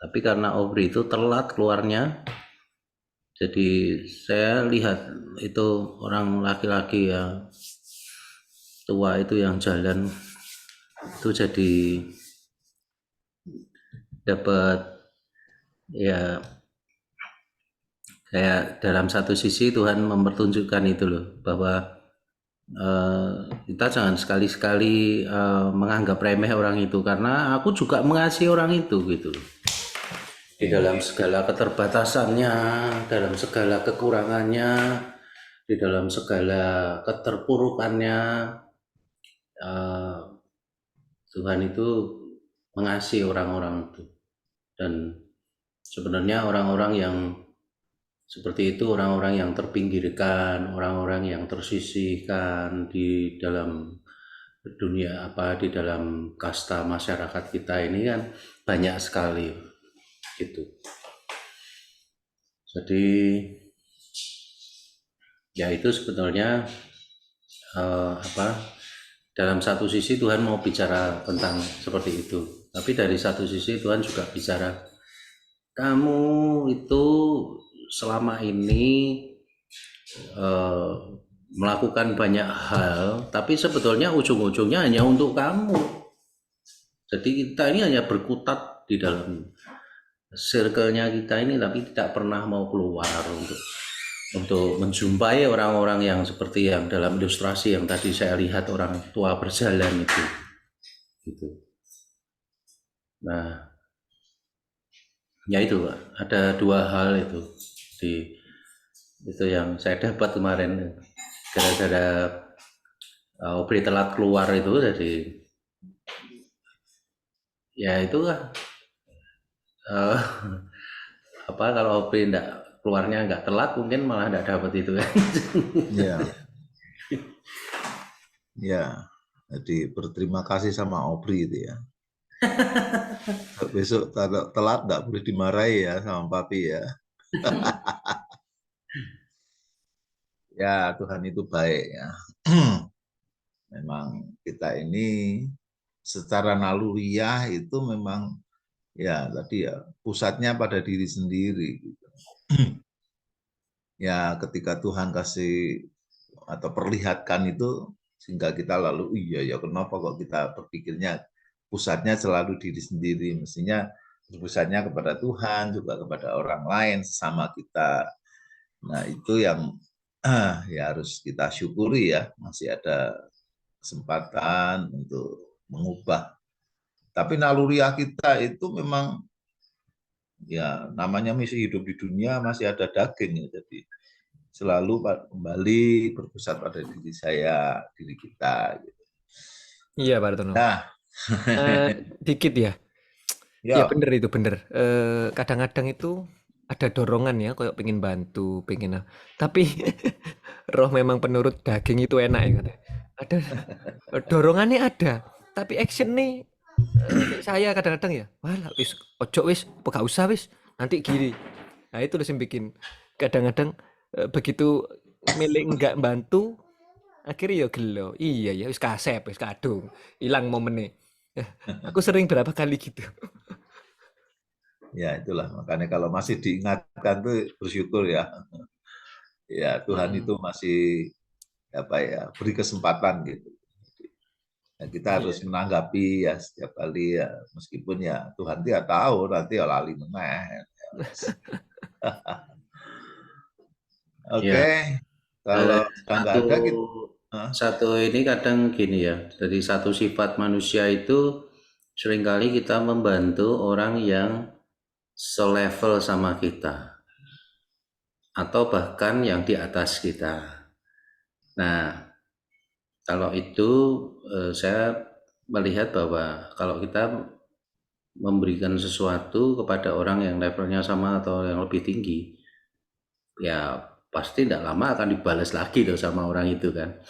Tapi karena Aubrey itu telat keluarnya, jadi saya lihat itu orang laki-laki yang tua itu yang jalan itu, jadi dapat ya, kayak dalam satu sisi Tuhan mempertunjukkan itu loh, bahwa kita jangan sekali-sekali menganggap remeh orang itu, karena aku juga mengasihi orang itu gitu loh. Di dalam segala keterbatasannya, dalam segala kekurangannya, di dalam segala keterpurukannya, Tuhan itu mengasihi orang-orang itu. Dan sebenarnya orang-orang yang seperti itu, orang-orang yang terpinggirkan, orang-orang yang tersisihkan di dalam dunia di dalam kasta masyarakat kita ini kan banyak sekali. gitu. Jadi ya itu sebetulnya dalam satu sisi Tuhan mau bicara tentang seperti itu, tapi dari satu sisi Tuhan juga bicara, kamu itu selama ini melakukan banyak hal, tapi sebetulnya ujung-ujungnya hanya untuk kamu. Jadi kita ini hanya berkutat di dalam circle-nya kita ini, tapi tidak pernah mau keluar untuk menjumpai orang-orang yang seperti yang dalam ilustrasi yang tadi saya lihat, orang tua berjalan itu. Gitu. Nah, ya itu ada dua hal itu yang saya dapat kemarin gara-gara Aubrey telat keluar itu. Jadi ya itu kalau Aubrey keluarnya nggak telat, mungkin malah nggak dapat itu kan. Ya. Ya, jadi berterima kasih sama Aubrey itu ya. Besok kalau telat nggak boleh dimarahi ya sama papi ya. Ya, Tuhan itu baik ya. Memang kita ini secara naluriah itu memang ya tadi ya pusatnya pada diri sendiri. Gitu. Ya, ketika Tuhan kasih atau perlihatkan itu sehingga kita lalu iya ya kenapa kok kita berpikirnya pusatnya selalu diri sendiri, mestinya pusatnya kepada Tuhan, juga kepada orang lain sesama kita. Nah itu yang ya harus kita syukuri ya, masih ada kesempatan untuk mengubah. Tapi naluriah kita itu memang ya namanya misi hidup di dunia masih ada daging ya, jadi selalu kembali berpusat pada diri saya, diri kita. Gitu. Iya Pak Artono. Nah, dikit ya. Ya bener itu bener. Kadang-kadang itu ada dorongan ya, kayak pengen bantu, pengen tapi roh memang penurut daging itu enak ya katanya. Ada dorongannya ada, tapi action nih saya kadang-kadang ya, walah wis ojo wis, apa gak usah wis, nanti gini. Nah itu yang bikin kadang-kadang begitu milik enggak bantu, akhirnya ya gelo. Iya ya wis kasep, wis kadung, hilang momennya. Aku sering berapa kali gitu. ya itulah makanya kalau masih diingatkan tuh bersyukur ya. Ya Tuhan itu masih apa ya beri kesempatan gitu. Ya, kita harus menanggapi ya setiap kali ya meskipun ya Tuhan dia tahu nanti ya lali meneh. Oke, kalau sudah nggak ada gitu. Satu ini kadang gini ya, dari satu sifat manusia itu seringkali kita membantu orang yang selevel sama kita atau bahkan yang di atas kita. Nah, kalau itu saya melihat bahwa kalau kita memberikan sesuatu kepada orang yang levelnya sama atau yang lebih tinggi, ya pasti tidak lama akan dibalas lagi tuh sama orang itu kan,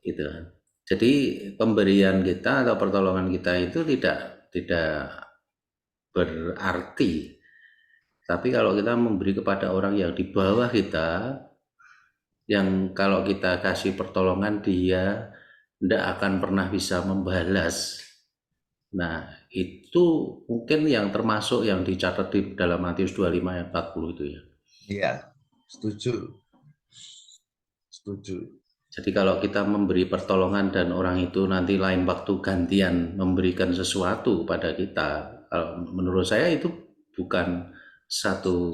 gitu kan. Jadi pemberian kita atau pertolongan kita itu tidak berarti. Tapi kalau kita memberi kepada orang yang di bawah kita, yang kalau kita kasih pertolongan dia tidak akan pernah bisa membalas. Nah, itu mungkin yang termasuk yang dicatat di dalam Matius 25 ayat 40 itu ya. Iya, setuju. Setuju. Jadi kalau kita memberi pertolongan dan orang itu nanti lain waktu gantian memberikan sesuatu kepada kita, menurut saya itu bukan satu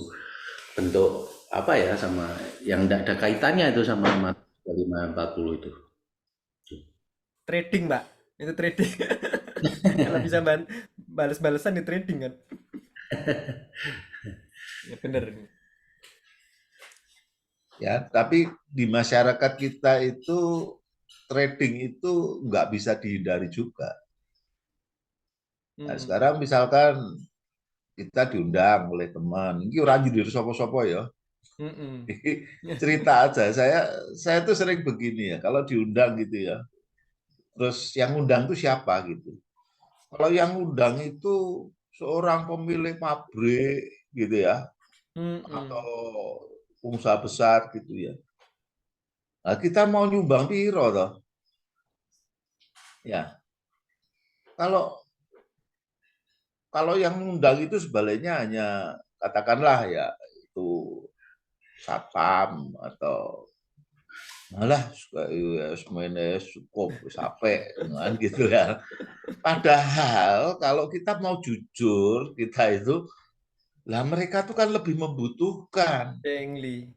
bentuk apa ya sama yang tidak ada kaitannya itu sama Matius 25 ayat 40 itu. Trading, Mbak. Itu trading. Kalau bisa balas-balasan di trading kan. Ya bener. Ya, tapi di masyarakat kita itu trading itu nggak bisa dihindari juga. Nah, sekarang misalkan kita diundang oleh teman, ini orang jujur sopo-sopo ya. Cerita aja, saya tuh sering begini ya, kalau diundang gitu ya, terus yang undang itu siapa gitu. Kalau yang undang itu seorang pemilik pabrik, gitu ya, atau pengusaha besar gitu ya. Nah, kita mau nyumbang piro toh? Ya, kalau yang ngundang itu sebaliknya hanya katakanlah ya itu satpam atau malah semuanya cukup sampai dengan gitu ya. Padahal kalau kita mau jujur kita itu lah mereka tuh kan lebih membutuhkan, Engli.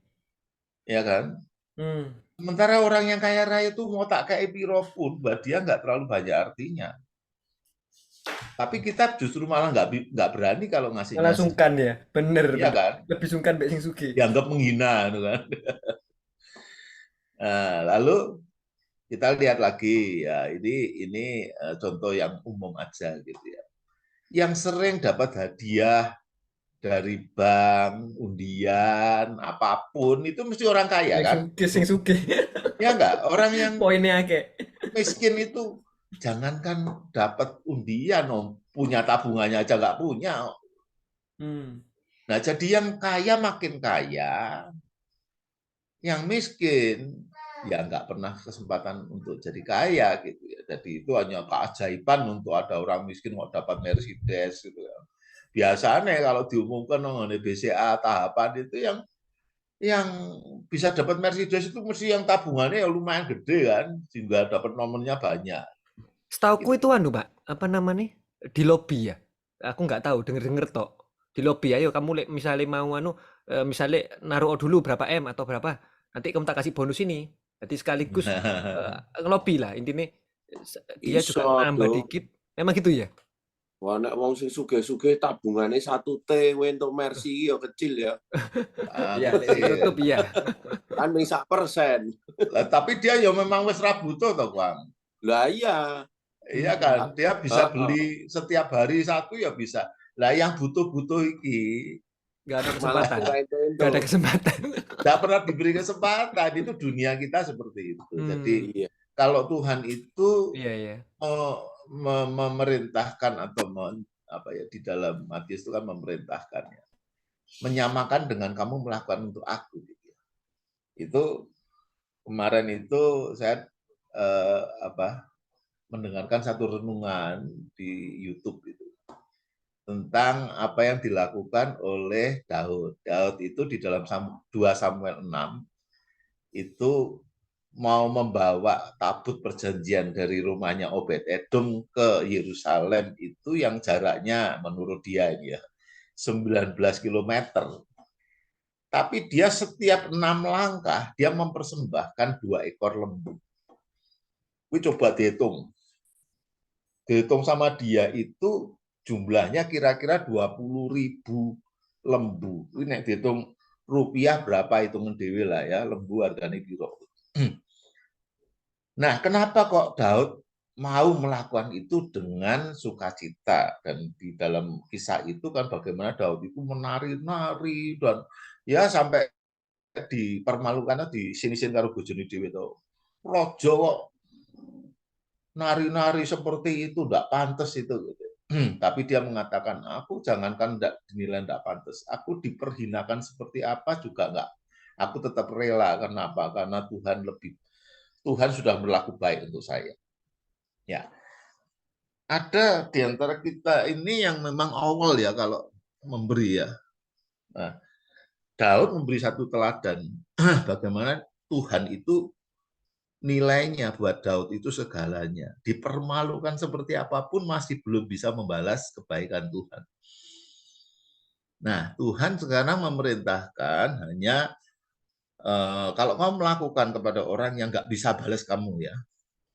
ya kan? Hmm. Sementara orang yang kaya raya itu mau tak kayak piro pun, buat dia nggak terlalu banyak artinya. Tapi kita justru malah nggak berani kalau ngasih. Malah sungkan ya, bener. Iya kan? Lebih sungkan mbek sing sugih. Dianggap menghina, gitu kan? Nah, lalu kita lihat lagi ya ini contoh yang umum aja gitu ya. Yang sering dapat hadiah dari bank, undian, apapun itu mesti orang kaya kan? Sing sugih. Ya enggak, orang yang Poinnya akeh. miskin itu jangankan dapat undian, punya tabungannya aja nggak punya. Nah, jadi yang kaya makin kaya, yang miskin ya nggak pernah kesempatan untuk jadi kaya gitu ya. Jadi itu hanya keajaiban untuk ada orang miskin mau dapat Mercedes gitu ya. Biasanya kalau diumumkan mengenai BCA tahapan itu yang bisa dapat Mercedes itu mesti yang tabungannya ya lumayan gede kan, sehingga dapat nomornya banyak. Setauku itu Pak, apa namanya? Di lobby ya. Aku nggak tahu, denger-denger tok. Di lobby ayo kamu misalnya mau misalnya naruh dulu berapa M atau berapa, nanti kamu tak kasih bonus ini. Jadi sekaligus ngelobi lah intinya. Dia juga nambah dikit. Memang gitu ya? Wah, nek wong sing sugih-sugih tabungannya 1 T untuk Mercy ya kecil ya. Iya, tutup iya. Kan ming 1%. Tapi dia ya memang wis ra butuh toh, Bang. Lah iya. Iya kan, dia bisa beli setiap hari satu ya bisa. Lah yang butuh-butuh iki nggak ada kesempatan. Nggak ada kesempatan. Nggak pernah diberi kesempatan. Itu dunia kita seperti itu. Jadi kalau Tuhan itu memerintahkan atau di dalam Matius itu kan memerintahkannya, menyamakan dengan kamu melakukan untuk aku. Gitu. Itu kemarin itu saya mendengarkan satu renungan di YouTube itu tentang apa yang dilakukan oleh Daud. Daud itu di dalam 2 Samuel 6 itu mau membawa tabut perjanjian dari rumahnya Obed-Edom ke Yerusalem itu yang jaraknya menurut dia ya 19 kilometer. Tapi dia setiap 6 langkah dia mempersembahkan 2 ekor lembu. Gue coba dihitung. Dihitung sama dia itu jumlahnya kira-kira 20.000 lembu. Ini nek dihitung rupiah berapa hitungan dewe lah ya, lembu harganya piro. Nah, kenapa kok Daud mau melakukan itu dengan sukacita? Dan di dalam kisah itu kan bagaimana Daud itu menari-nari dan ya sampai dipermalukan di sini-sini karo bojone dhewe to. Raja kok nari-nari seperti itu enggak pantas itu gitu. Tapi dia mengatakan, aku jangankan enggak dinilai enggak pantas, aku diperhinakan seperti apa juga enggak. Aku tetap rela. Kenapa? Karena Tuhan sudah berlaku baik untuk saya. Ya, ada di antara kita ini yang memang awal ya kalau memberi ya. Nah, Daud memberi satu teladan bagaimana Tuhan itu nilainya buat Daud itu segalanya. Dipermalukan seperti apapun masih belum bisa membalas kebaikan Tuhan. Nah, Tuhan sekarang memerintahkan hanya kalau kamu melakukan kepada orang yang nggak bisa balas kamu ya.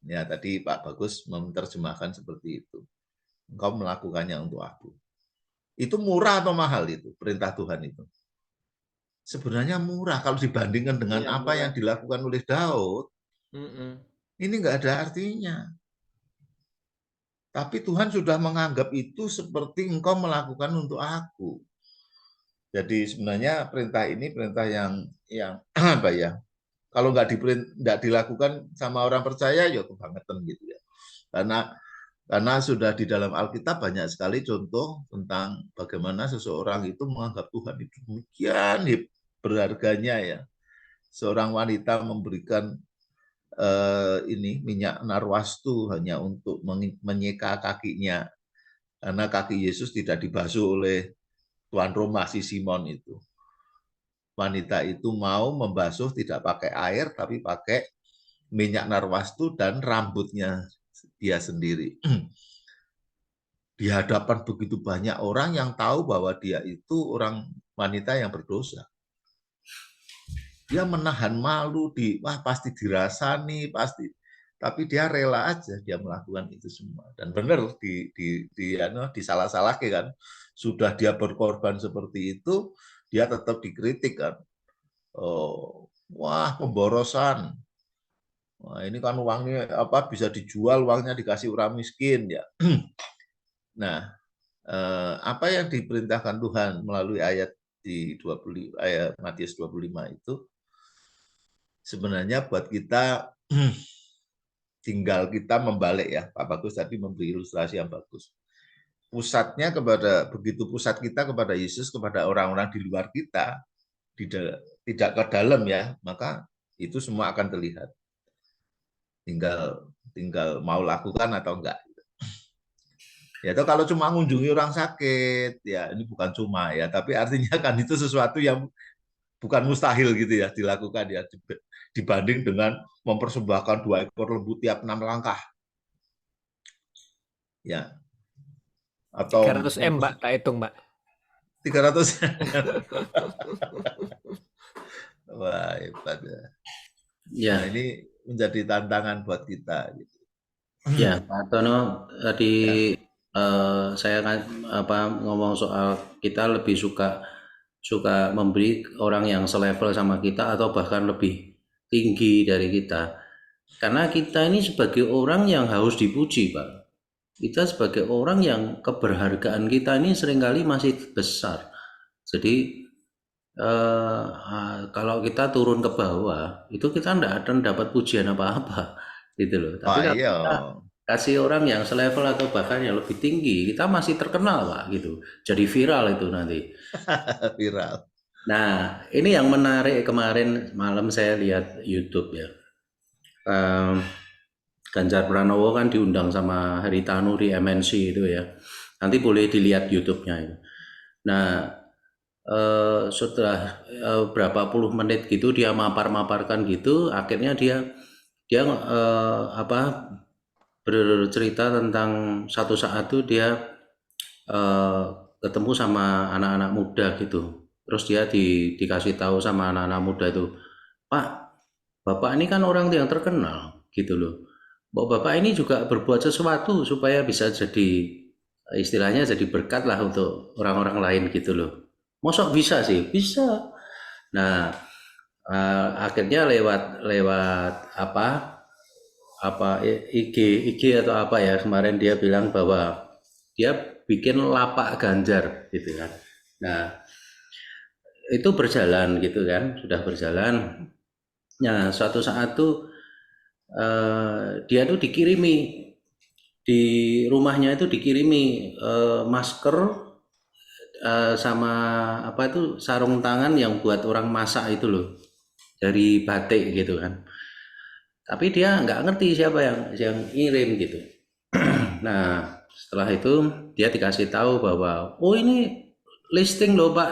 Ya, tadi Pak Bagus menerjemahkan seperti itu. Engkau melakukannya untuk aku. Itu murah atau mahal itu, perintah Tuhan itu? Sebenarnya murah kalau dibandingkan dengan apa yang dilakukan oleh Daud. Ini nggak ada artinya. Tapi Tuhan sudah menganggap itu seperti engkau melakukan untuk aku. Jadi sebenarnya perintah ini perintah yang apa ya? Kalau nggak dilakukan sama orang percaya ya kebangetan gitu ya. Karena Karena sudah di dalam Alkitab banyak sekali contoh tentang bagaimana seseorang itu menganggap Tuhan itu demikian berharganya ya. Seorang wanita memberikan ini minyak narwastu hanya untuk menyeka kakinya, karena kaki Yesus tidak dibasuh oleh tuan rumah si Simon itu. Wanita itu mau membasuh tidak pakai air tapi pakai minyak narwastu dan rambutnya dia sendiri. Di hadapan begitu banyak orang yang tahu bahwa dia itu orang wanita yang berdosa. Dia menahan malu, wah pasti dirasani, pasti. Tapi dia rela aja dia melakukan itu semua. Dan benar disalah-salahkan kan. Sudah dia berkorban seperti itu, dia tetap dikritik kan. Oh, wah pemborosan. Wah, ini kan uangnya bisa dijual, uangnya dikasih orang miskin ya. Nah, apa yang diperintahkan Tuhan melalui ayat di 20 ayat Matius 25 itu sebenarnya buat kita tinggal kita membalik ya. Pak Bagus tadi memberi ilustrasi yang bagus. Pusatnya begitu pusat kita kepada Yesus, kepada orang-orang di luar kita, tidak ke dalam ya, maka itu semua akan terlihat. Tinggal mau lakukan atau enggak. Ya, itu kalau cuma mengunjungi orang sakit, ya ini bukan cuma ya, tapi artinya kan itu sesuatu yang bukan mustahil gitu ya dilakukan ya, dibanding dengan mempersembahkan 2 ekor lembu tiap 6 langkah. Ya. Atau 300 M, Mbak, tak hitung, Mbak. 300. Wah, hebat ya. Ya, Nah, ini menjadi tantangan buat kita gitu. ya Pak Tono tadi saya ngomong soal kita lebih suka memberi orang yang selevel sama kita atau bahkan lebih tinggi dari kita. Karena kita ini sebagai orang yang harus dipuji, Pak. Kita sebagai orang yang keberhargaan kita ini seringkali masih besar. Jadi kalau kita turun ke bawah, itu kita tidak akan dapat pujian apa-apa, gitu loh. Tapi kalau kita kasih orang yang selevel atau bahkan yang lebih tinggi, kita masih terkenal, Pak, gitu. Jadi viral itu nanti. Viral. Nah, ini yang menarik kemarin malam saya lihat YouTube ya. Ganjar Pranowo kan diundang sama Haritanu di MNC itu ya. Nanti boleh dilihat YouTube-nya itu. Nah, setelah berapa puluh menit gitu dia maparkan gitu, akhirnya dia bercerita tentang satu saat tuh dia ketemu sama anak-anak muda gitu. Terus dia dikasih tahu sama anak-anak muda itu, Pak, Bapak ini kan orang yang terkenal gitu loh. Bapak ini juga berbuat sesuatu supaya bisa jadi istilahnya jadi berkat lah untuk orang-orang lain gitu loh. Mosok bisa sih? Bisa. Nah, akhirnya lewat IG atau apa ya, kemarin dia bilang bahwa dia bikin lapak Ganjar gitu kan. Nah, itu berjalan gitu kan, sudah berjalan. Nah, suatu saat tuh dia tuh dikirimi di rumahnya itu dikirimi masker sama sarung tangan yang buat orang masak itu loh, dari batik gitu kan. Tapi dia nggak ngerti siapa yang ngirim gitu. Nah, setelah itu dia dikasih tahu bahwa oh ini listing loh Pak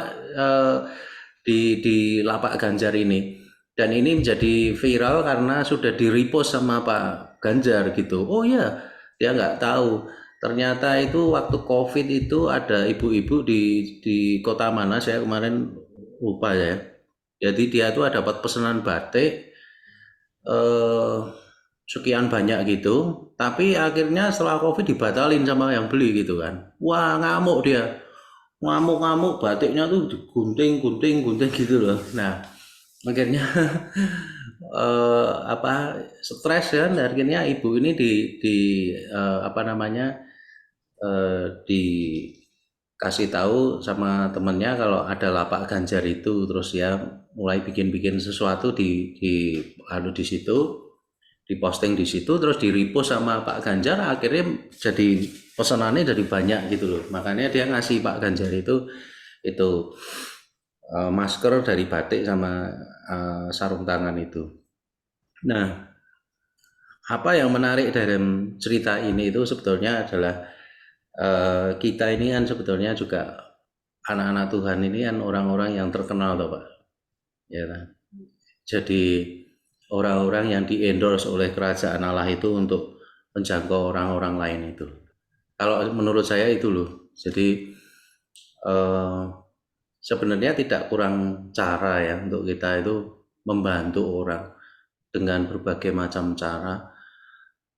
di lapak Ganjar ini, dan ini menjadi viral karena sudah di-repost sama Pak Ganjar gitu. Oh ya, dia nggak tahu. Ternyata itu waktu COVID itu ada ibu-ibu di kota mana saya kemarin lupa ya. Jadi dia tuh dapat pesanan batik sekian banyak gitu, tapi akhirnya setelah COVID dibatalin sama yang beli gitu kan. Wah, ngamuk dia. Ngamuk batiknya tuh gunting gitu loh. Nah, akhirnya stres kan, akhirnya ibu ini dikasih tahu sama temennya kalau ada lapak Ganjar itu, terus ya mulai bikin sesuatu di situ. diposting di situ terus di repost sama Pak Ganjar, akhirnya jadi pesanannya jadi banyak gitu loh. Makanya dia ngasih Pak Ganjar itu masker dari batik sama sarung tangan itu. Nah, apa yang menarik dalam cerita ini itu sebetulnya adalah kita ini kan sebetulnya juga anak-anak Tuhan ini kan orang-orang yang terkenal toh Pak, ya kan? Jadi orang-orang yang di-endorse oleh kerajaan Allah itu untuk menjangkau orang-orang lain itu. Kalau menurut saya itu loh. Jadi sebenarnya tidak kurang cara ya untuk kita itu membantu orang dengan berbagai macam cara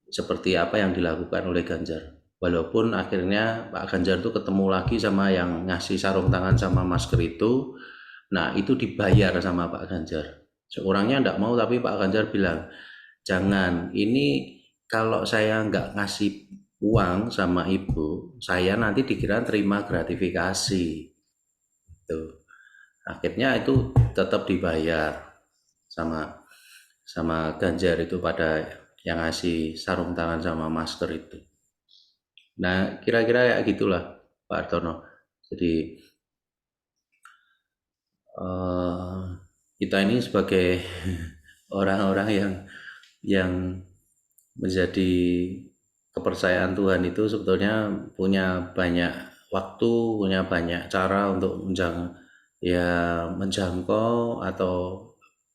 seperti apa yang dilakukan oleh Ganjar. Walaupun akhirnya Pak Ganjar itu ketemu lagi sama yang ngasih sarung tangan sama masker itu, nah itu dibayar sama Pak Ganjar. Seorangnya enggak mau, tapi Pak Ganjar bilang, jangan, ini kalau saya nggak ngasih uang sama ibu, saya nanti dikira terima gratifikasi. Tuh. Akhirnya itu tetap dibayar sama Ganjar itu pada yang ngasih sarung tangan sama masker itu. Nah, kira-kira kayak gitulah Pak Artono. Jadi kita ini sebagai orang-orang yang menjadi kepercayaan Tuhan itu sebetulnya punya banyak waktu, punya banyak cara untuk menjangkau atau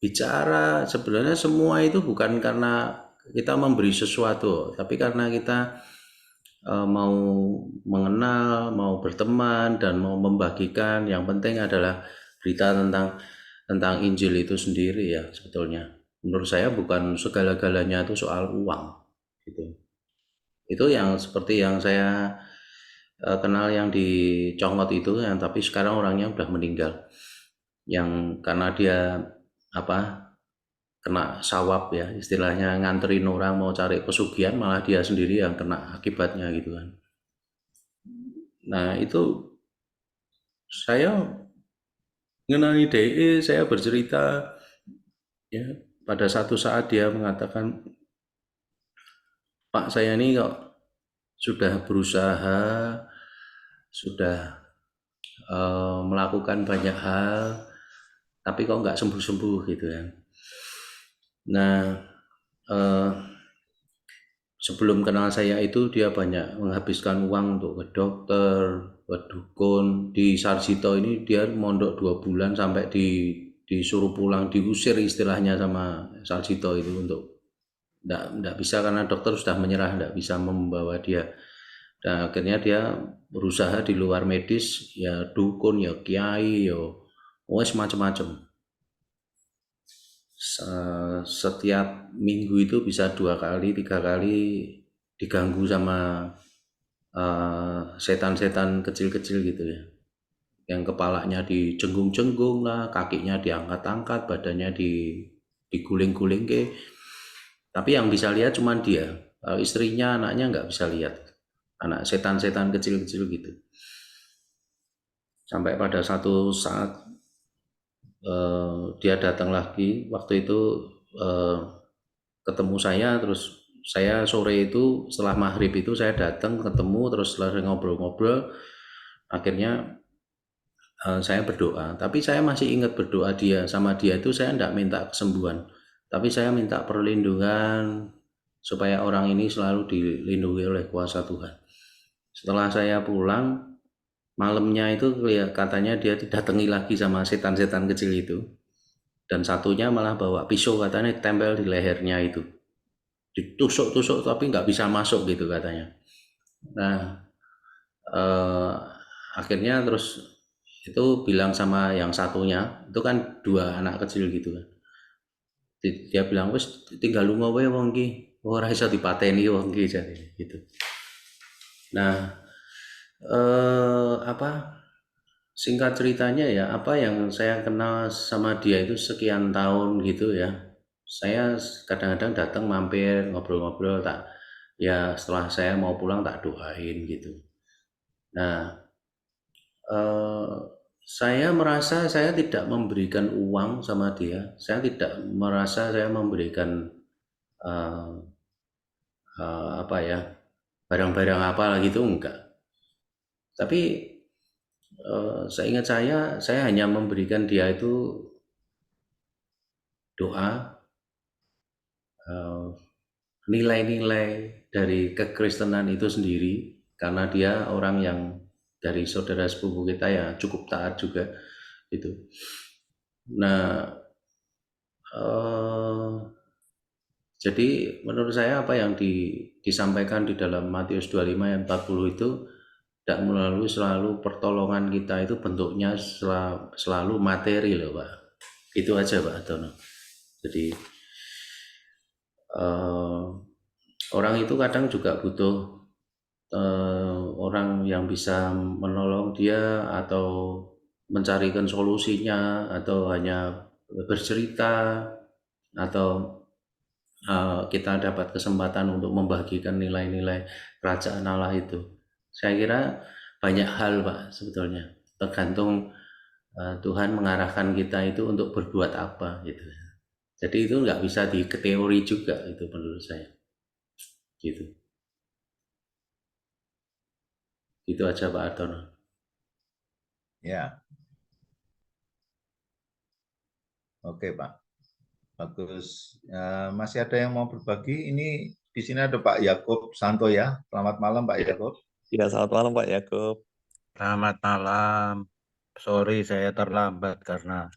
bicara. Sebenarnya semua itu bukan karena kita memberi sesuatu, tapi karena kita mau mengenal, mau berteman, dan mau membagikan. Yang penting adalah berita tentang Injil itu sendiri ya sebetulnya. Menurut saya bukan segala-galanya itu soal uang gitu. Itu yang seperti yang saya kenal yang di Congot itu, yang tapi sekarang orangnya udah meninggal. Yang karena dia kena sawab ya, istilahnya nganterin orang mau cari pesugihan, malah dia sendiri yang kena akibatnya gitu kan. Nah itu saya mengenali DE, saya bercerita ya, pada satu saat dia mengatakan, Pak, saya ini kok sudah berusaha, sudah melakukan banyak hal, tapi kok nggak sembuh-sembuh gitu ya. Nah, sebelum kenal saya itu dia banyak menghabiskan uang untuk ke dokter, ke dukun. Di Sarjito ini dia mondok 2 bulan sampai disuruh pulang, diusir istilahnya sama Sarjito itu untuk enggak bisa karena dokter sudah menyerah, enggak bisa membawa dia. Dan akhirnya dia berusaha di luar medis, ya dukun, ya kiai, ya wes macam-macam. Setiap minggu itu bisa 2 kali, 3 kali diganggu sama setan-setan kecil-kecil gitu ya. Yang kepalanya dijenggung-jenggung lah, kakinya diangkat-angkat, badannya diguling-guling ke. Tapi yang bisa lihat cuma dia, istrinya, anaknya nggak bisa lihat. Anak setan-setan kecil-kecil gitu. Sampai pada satu saat dia datang lagi, waktu itu ketemu saya, terus saya sore itu setelah maghrib itu saya datang ketemu, terus setelah ngobrol-ngobrol, akhirnya saya berdoa. Tapi saya masih ingat berdoa sama dia itu saya tidak minta kesembuhan, tapi saya minta perlindungan supaya orang ini selalu dilindungi oleh kuasa Tuhan. Setelah saya pulang, malamnya itu katanya dia didatangi lagi sama setan-setan kecil itu. Dan satunya malah bawa pisau, katanya tempel di lehernya itu. Ditusuk-tusuk tapi nggak bisa masuk gitu katanya. Nah, akhirnya terus itu bilang sama yang satunya, itu kan 2 anak kecil gitu kan. Dia bilang, wis tinggal lunga wae wong iki, ora iso dipateni wong iki jane gitu. Nah, singkat ceritanya ya, apa yang saya kenal sama dia itu sekian tahun gitu ya. Saya kadang-kadang datang mampir ngobrol-ngobrol, setelah saya mau pulang tak doain gitu. Nah, saya merasa saya tidak memberikan uang sama dia. Saya tidak merasa saya memberikan eh, apa ya, barang-barang apa gitu enggak. Tapi seingat saya hanya memberikan dia itu doa, eh, nilai-nilai dari kekristenan itu sendiri, karena dia orang yang dari saudara sepupu kita ya cukup taat juga gitu. Nah, eh, jadi menurut saya apa yang disampaikan di dalam Matius 25 ayat 40 itu tidak melalui selalu pertolongan kita itu bentuknya selalu materi loh Pak. Itu aja Pak Dono. Jadi eh, orang itu kadang juga butuh orang yang bisa menolong dia atau mencarikan solusinya atau hanya bercerita atau kita dapat kesempatan untuk membagikan nilai-nilai kerajaan Allah itu. Saya kira banyak hal Pak sebetulnya. Tergantung Tuhan mengarahkan kita itu untuk berbuat apa gitu. Jadi itu nggak bisa diketeori juga itu menurut saya. Gitu. Itu aja Pak Artono. Ya, oke Pak. Bagus. Masih ada yang mau berbagi? Ini di sini ada Pak Yakub Santo ya. Selamat malam Pak Yakub. Ya, selamat malam Pak Yakub. Selamat malam. Sorry saya terlambat karena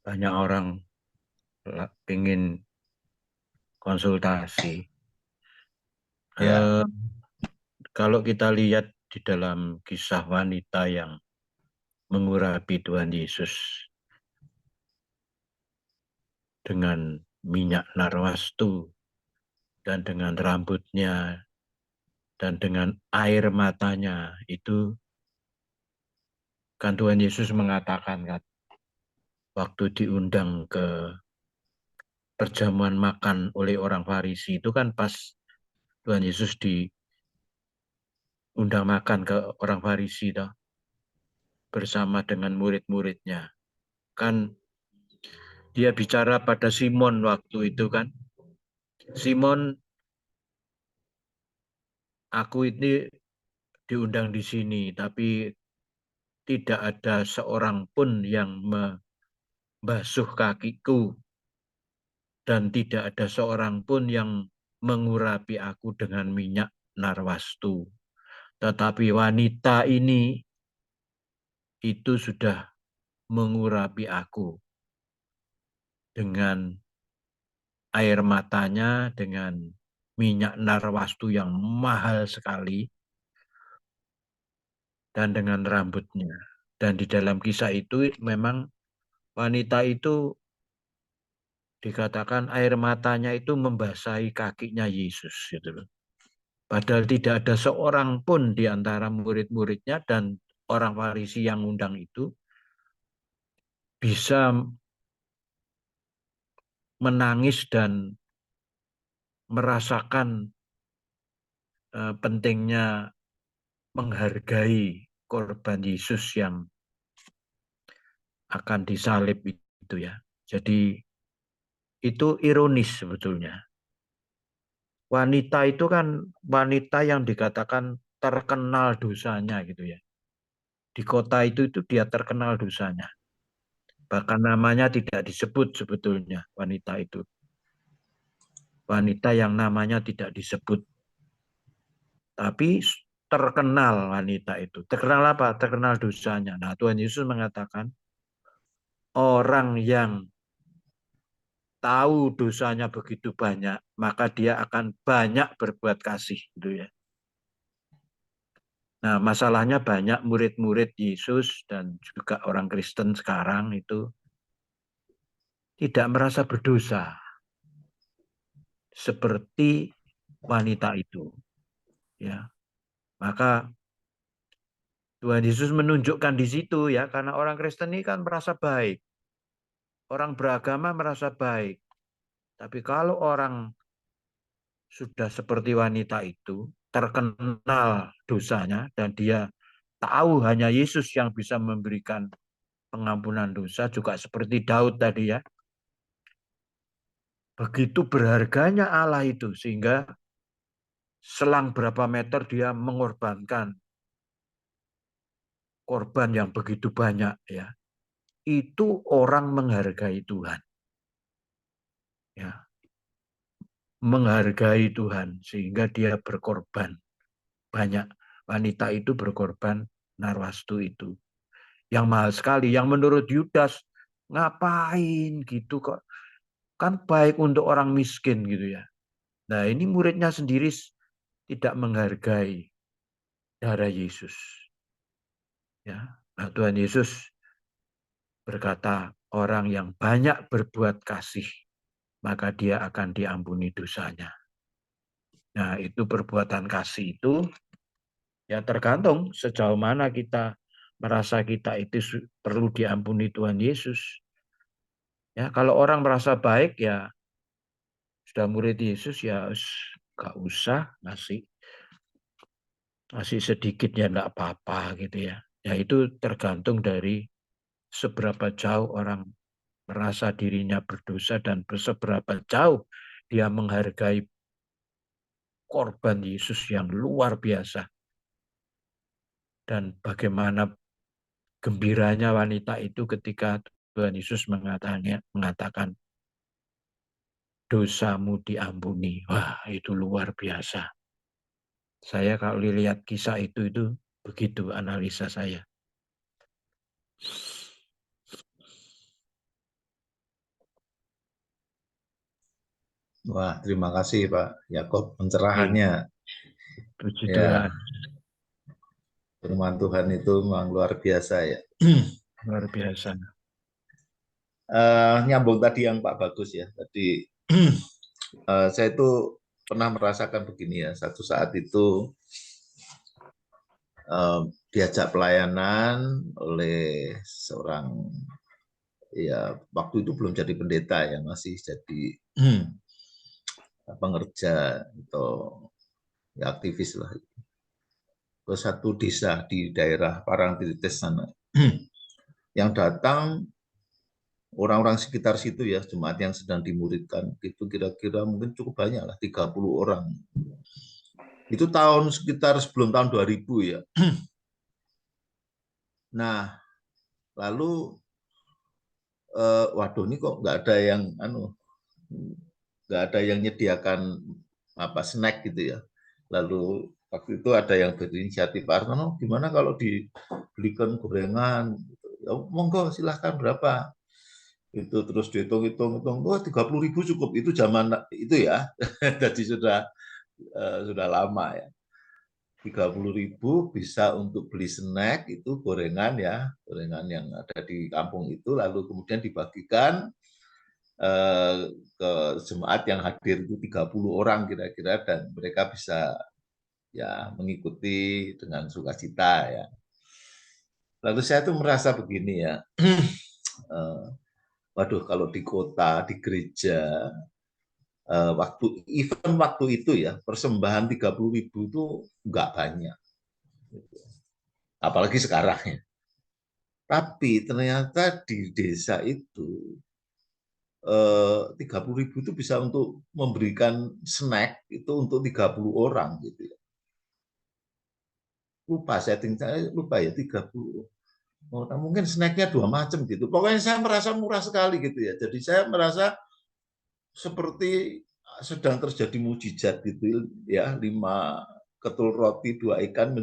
banyak orang ingin konsultasi. Ya. Kalau kita lihat di dalam kisah wanita yang mengurapi Tuhan Yesus dengan minyak narwastu dan dengan rambutnya dan dengan air matanya, itu kan Tuhan Yesus mengatakan kan, waktu diundang ke perjamuan makan oleh orang Farisi itu kan pas Tuhan Yesus diundang makan ke orang Farisi toh, bersama dengan murid-muridnya. Kan dia bicara pada Simon waktu itu kan, Simon, aku ini diundang di sini, tapi tidak ada seorang pun yang membasuh kakiku dan tidak ada seorang pun yang mengurapi aku dengan minyak narwastu. Tetapi wanita ini itu sudah mengurapi aku dengan air matanya, dengan minyak narwastu yang mahal sekali, dan dengan rambutnya. Dan di dalam kisah itu memang wanita itu dikatakan air matanya itu membasahi kakinya Yesus gitu loh. Padahal tidak ada seorang pun di antara murid-muridnya dan orang Farisi yang undang itu bisa menangis dan merasakan pentingnya menghargai korban Yesus yang akan disalib itu ya. Jadi itu ironis sebetulnya. Wanita itu kan wanita yang dikatakan terkenal dosanya gitu ya. Di kota itu dia terkenal dosanya. Bahkan namanya tidak disebut sebetulnya wanita itu. Wanita yang namanya tidak disebut. Tapi terkenal wanita itu. Terkenal apa? Terkenal dosanya. Nah, Tuhan Yesus mengatakan orang yang tahu dosanya begitu banyak, maka dia akan banyak berbuat kasih gitu ya. Nah, masalahnya banyak murid-murid Yesus dan juga orang Kristen sekarang itu tidak merasa berdosa seperti wanita itu. Ya. Maka Tuhan Yesus menunjukkan di situ ya, karena orang Kristen ini kan merasa baik. Orang beragama merasa baik. Tapi kalau orang sudah seperti wanita itu, terkenal dosanya dan dia tahu hanya Yesus yang bisa memberikan pengampunan dosa, juga seperti Daud tadi ya. Begitu berharganya Allah itu, sehingga selang berapa meter dia mengorbankan korban yang begitu banyak, ya. Itu orang menghargai Tuhan. Ya. Menghargai Tuhan sehingga dia berkorban banyak. Wanita itu berkorban narwastu itu. Yang mahal sekali, yang menurut Yudas, ngapain gitu kok. Kan baik untuk orang miskin gitu ya. Nah, ini muridnya sendiri tidak menghargai darah Yesus. Ya, nah, Tuhan Yesus berkata, orang yang banyak berbuat kasih, maka dia akan diampuni dosanya. Nah, itu perbuatan kasih itu ya tergantung sejauh mana kita merasa kita itu perlu diampuni Tuhan Yesus. Ya, kalau orang merasa baik ya sudah murid Yesus ya gak usah ngasih sedikit ya enggak apa-apa gitu ya. Ya itu tergantung dari seberapa jauh orang merasa dirinya berdosa dan seberapa jauh dia menghargai korban Yesus yang luar biasa. Dan bagaimana gembiranya wanita itu ketika Tuhan Yesus mengatakan dosamu diampuni. Wah, itu luar biasa. Saya kalau lihat kisah itu begitu analisa saya. Wah, terima kasih Pak Yakob pencerahannya. Puji Ya, Tuhan, firman Tuhan itu memang luar biasa ya. luar biasa. Nyambung tadi yang Pak Bagus ya. Tadi saya itu pernah merasakan begini ya. Satu saat itu diajak pelayanan oleh seorang, ya waktu itu belum jadi pendeta ya, masih jadi pengerja atau ya, aktivis lah, ke satu desa di daerah Parangtritis sana. Yang datang orang-orang sekitar situ ya, jemaat yang sedang dimuridkan itu kira-kira mungkin cukup banyak lah, 30 orang. Itu tahun sekitar sebelum tahun 2000 ya. Nah, lalu waduh ini kok nggak ada yang nggak ada yang nyediakan apa snack gitu ya. Lalu waktu itu ada yang berinisiatif, Pak Artono, gimana kalau dibelikan gorengan? Ya, monggo silahkan berapa? Itu terus dihitung-hitung, wah 30.000 cukup, itu zaman itu ya. Jadi sudah lama ya. 30.000 bisa untuk beli snack, itu gorengan ya, gorengan yang ada di kampung itu, lalu kemudian dibagikan ke jemaat yang hadir itu 30 orang kira-kira, dan mereka bisa ya mengikuti dengan sukacita ya. Lalu saya tuh merasa begini ya, waduh kalau di kota, di gereja, waktu itu ya, persembahan 30.000 itu nggak banyak. Apalagi sekarang ya. Tapi ternyata di desa itu 30.000 itu bisa untuk memberikan snack itu untuk 30 orang gitu ya. Lupa setting saya, lupa ya 30. Oh, mungkin snacknya 2 macam gitu. Pokoknya saya merasa murah sekali gitu ya. Jadi saya merasa seperti sedang terjadi mujizat gitu ya. 5 ketul roti, 2 ikan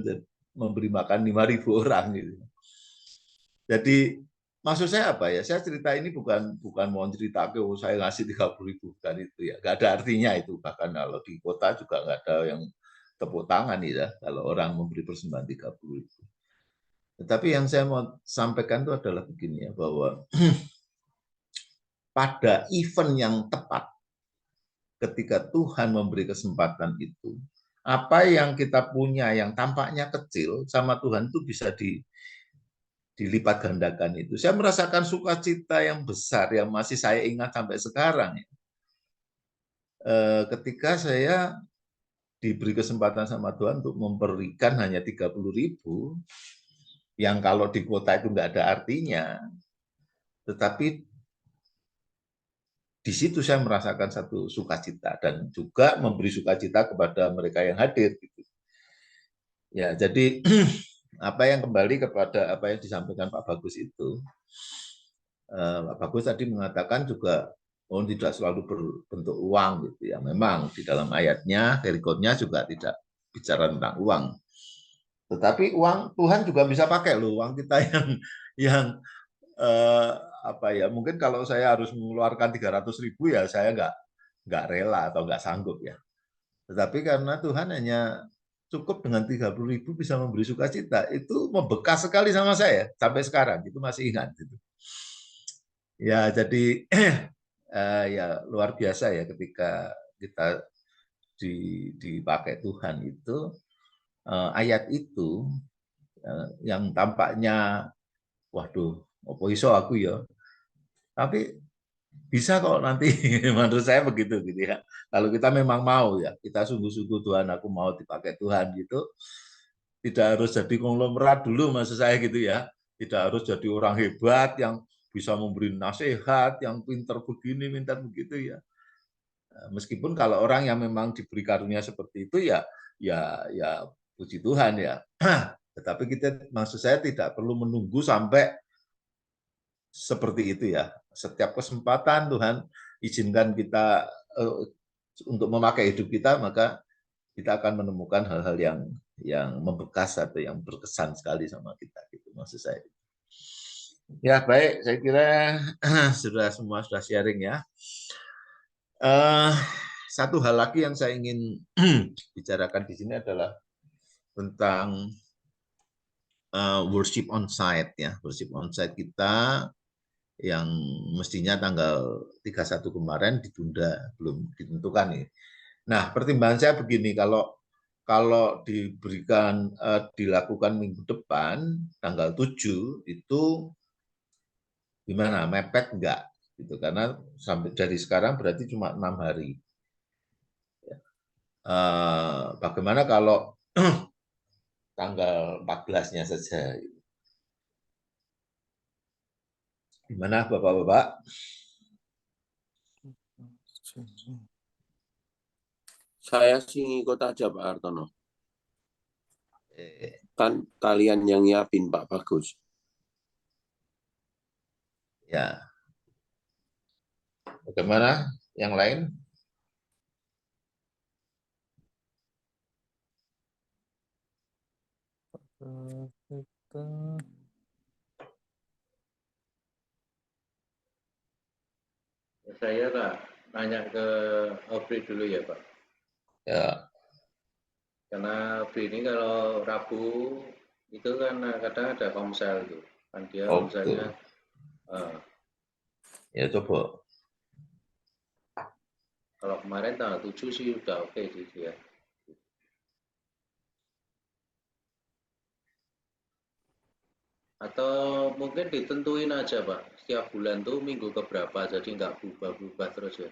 memberi makan 5.000 orang gitu. Jadi maksud saya apa ya? Saya cerita ini bukan mau cerita ke saya ngasih 30.000, bukan itu ya. Gak ada artinya itu. Bahkan kalau di kota juga nggak ada yang tepuk tangan ya kalau orang memberi persembahan 30.000. Tetapi yang saya mau sampaikan itu adalah begini ya, bahwa pada event yang tepat, ketika Tuhan memberi kesempatan itu, apa yang kita punya yang tampaknya kecil sama Tuhan itu bisa dilipat gandakan itu. Saya merasakan sukacita yang besar yang masih saya ingat sampai sekarang ya. Ketika saya diberi kesempatan sama Tuhan untuk memberikan hanya 30.000, yang kalau di kota itu nggak ada artinya, tetapi di situ saya merasakan satu sukacita dan juga memberi sukacita kepada mereka yang hadir gitu. Ya, jadi apa yang kembali kepada apa yang disampaikan Pak Bagus itu, Pak Bagus tadi mengatakan juga tidak selalu berbentuk uang gitu ya. Memang di dalam ayatnya, rekodnya juga tidak bicara tentang uang. Tetapi uang Tuhan juga bisa pakai loh, uang kita yang apa ya, mungkin kalau saya harus mengeluarkan 300.000 ya saya nggak rela atau nggak sanggup ya. Tetapi karena Tuhan hanya cukup dengan 30.000 bisa memberi sukacita, itu membekas sekali sama saya sampai sekarang, itu masih ingat gitu. Ya, jadi ya luar biasa ya ketika kita dipakai Tuhan itu, ayat itu yang tampaknya waduh opo iso aku ya, tapi bisa kok nanti menurut saya begitu gitu ya. Kalau kita memang mau ya, kita sungguh-sungguh Tuhan aku mau dipakai Tuhan gitu, tidak harus jadi konglomerat dulu maksud saya gitu ya, tidak harus jadi orang hebat yang bisa memberi nasihat, yang pintar begini, pintar begitu ya. Meskipun kalau orang yang memang diberi karunia seperti itu ya puji Tuhan ya. Tetapi kita maksud saya tidak perlu menunggu sampai seperti itu ya. Setiap kesempatan Tuhan izinkan kita untuk memakai hidup kita, maka kita akan menemukan hal-hal yang membekas atau yang berkesan sekali sama kita gitu maksud saya. Ya baik, saya kira semua sudah sharing ya. Satu hal lagi yang saya ingin bicarakan di sini adalah tentang worship on site ya. Worship on site kita yang mestinya tanggal 31 kemarin ditunda, belum ditentukan nih. Nah, pertimbangan saya begini, kalau diberikan dilakukan minggu depan tanggal 7 itu gimana? Mepet enggak? Gitu, karena sampai dari sekarang berarti cuma 6 hari. Bagaimana kalau tanggal 14-nya saja? Gimana Bapak-Bapak? Saya sih ngikut aja Pak Hartono. Eh, Kan kalian yang nyiapin Pak Bagus. Ya, bagaimana yang lain? Saya Pak, nanya ke Opri dulu ya Pak. Ya, Karena Opri ini kalau Rabu itu kan kadang ada komsel tuh. Kan dia oh misalnya betul. Ya coba. kalau kemarin tanggal 7 sih udah oke sih dia. Atau mungkin ditentuin aja Pak, setiap bulan tuh minggu keberapa, jadi nggak berubah-berubah terus ya.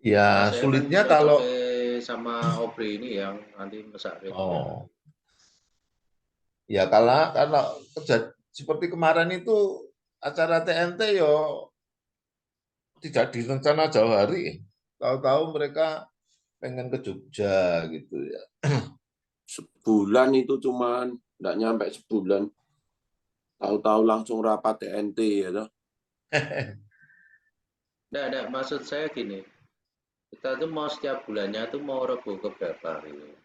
Ya Karena saya kan sulitnya kalau cocoknya sama Opri ini yang nanti masak rednya. ya kalau seperti kemarin itu acara TNT yo tidak direncana jauh hari. Tahu-tahu mereka pengen ke Jogja gitu ya. Sebulan itu cuman nggak nyampe sebulan. Tahu-tahu langsung rapat TNT ya toh. Nggak, maksud saya gini, kita tuh mau setiap bulannya tuh mau Rebo keberapa gitu.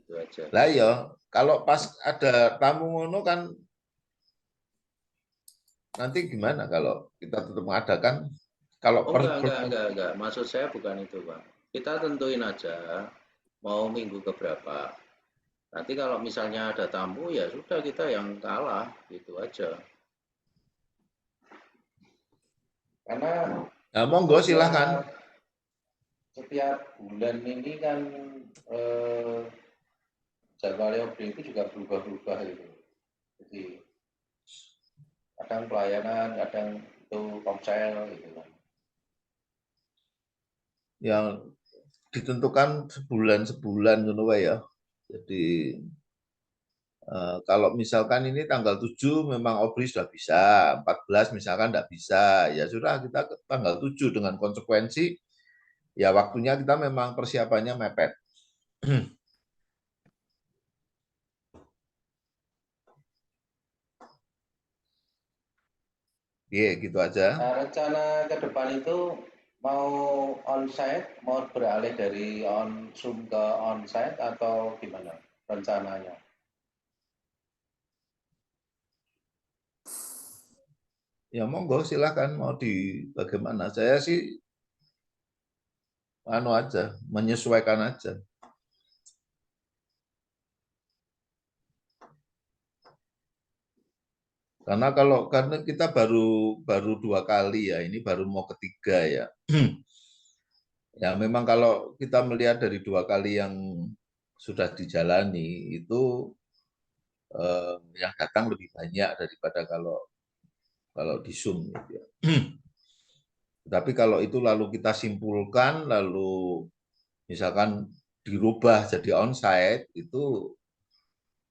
Itu aja. Lah ya, kalau pas ada tamu ngono kan nanti gimana kalau kita tetap mengadakan kalau Oh enggak. Maksud saya bukan itu, Pak. Kita tentuin aja mau minggu keberapa. Nanti kalau misalnya ada tamu ya sudah kita yang kalah, gitu aja. Karena ya, monggo silahkan. setiap bulan ini kan jadwalnya Opri itu juga berubah-ubah gitu. Jadi kadang pelayanan, kadang itu komsel gitu kan. Yang ditentukan sebulan ngono wae ya. Jadi Kalau misalkan ini tanggal 7 memang Obri sudah bisa, 14 misalkan tidak bisa, ya sudah kita ke tanggal 7 dengan konsekuensi, ya waktunya kita memang persiapannya mepet. Iya, gitu aja. Rencana ke depan itu mau onsite, mau beralih dari on Zoom ke onsite atau gimana rencananya? Ya monggo silakan mau di bagaimana. Saya sih anu aja, menyesuaikan aja. Karena karena kita baru 2 kali ya, ini baru mau ketiga ya. Ya memang kalau kita melihat dari 2 kali yang sudah dijalani itu yang datang lebih banyak daripada kalau di Zoom gitu ya. Tapi kalau itu lalu kita simpulkan lalu misalkan dirubah jadi onsite itu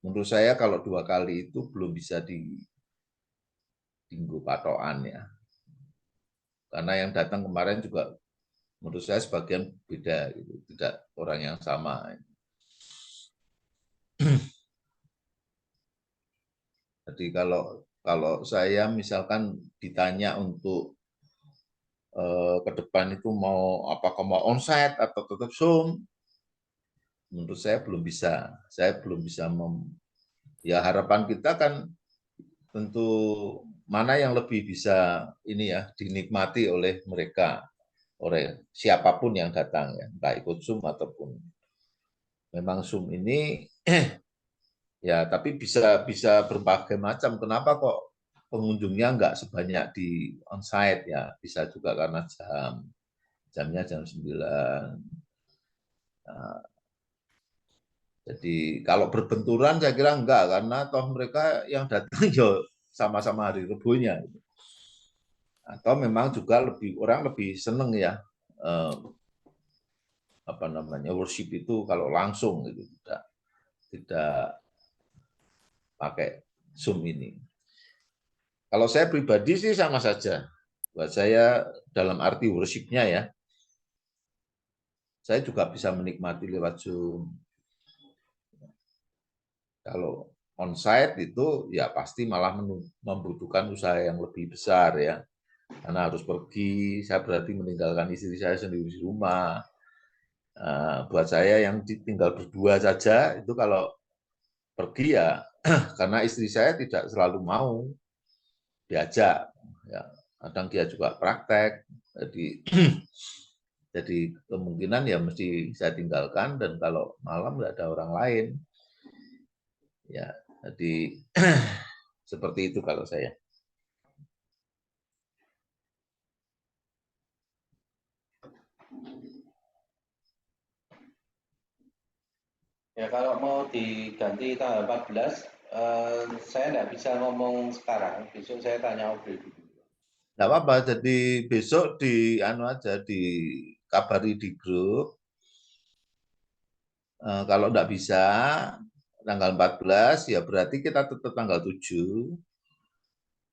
menurut saya kalau 2 kali itu belum bisa tinggu patokan ya. Karena yang datang kemarin juga menurut saya sebagian beda gitu, tidak orang yang sama. Jadi kalau saya misalkan ditanya untuk ke depan itu apakah mau onsite atau tetap Zoom, menurut saya belum bisa. Saya belum bisa ya harapan kita kan tentu mana yang lebih bisa ini ya dinikmati oleh mereka, oleh siapapun yang datang ya, entah ikut Zoom ataupun memang Zoom ini ya tapi bisa berbagai macam. Kenapa kok pengunjungnya nggak sebanyak di onsite ya? Bisa juga karena jamnya jam 9. Nah, jadi kalau berbenturan saya kira enggak karena toh mereka yang datang ya sama-sama hari Rebunya. Atau memang juga orang lebih seneng ya worship itu kalau langsung gitu, tidak pakai Zoom ini. Kalau saya pribadi sih sama saja. Buat saya dalam arti worship-nya ya, saya juga bisa menikmati lewat Zoom. Kalau onsite itu ya pasti malah membutuhkan usaha yang lebih besar ya. Karena harus pergi, saya berarti meninggalkan istri saya sendiri di rumah. Buat saya yang tinggal berdua saja, itu kalau pergi ya, karena istri saya tidak selalu mau diajak. Ya, kadang dia juga praktek, jadi kemungkinan ya mesti saya tinggalkan, dan kalau malam nggak ada orang lain. Ya, jadi seperti itu kalau saya. Ya kalau mau diganti tanggal 14, saya nggak bisa ngomong sekarang. Besok saya tanya Obri dulu. Nggak apa-apa, jadi besok dikabari di grup. Kalau nggak bisa tanggal 14 ya berarti kita tetap tanggal 7.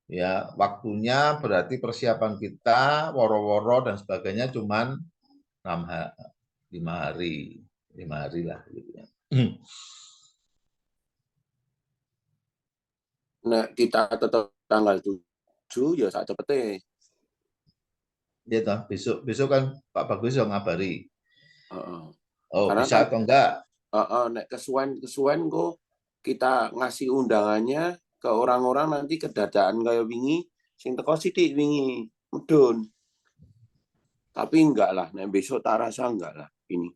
Ya, waktunya berarti persiapan kita woro-woro dan sebagainya cuman 5 hari. 5 hari lah gitu ya. Nah, kita tetap tanggal 7 ya saat cepetnya. Ya toh, besok kan Pak Bagus yang ngabari. Oh, Karena bisa kan atau enggak? nek kesuwen kok kita ngasih undangannya ke orang-orang nanti kedatangan kayak wingi sing teko sithik wingi medun. Tapi enggak lah, nek besok tak rasa enggak lah ini.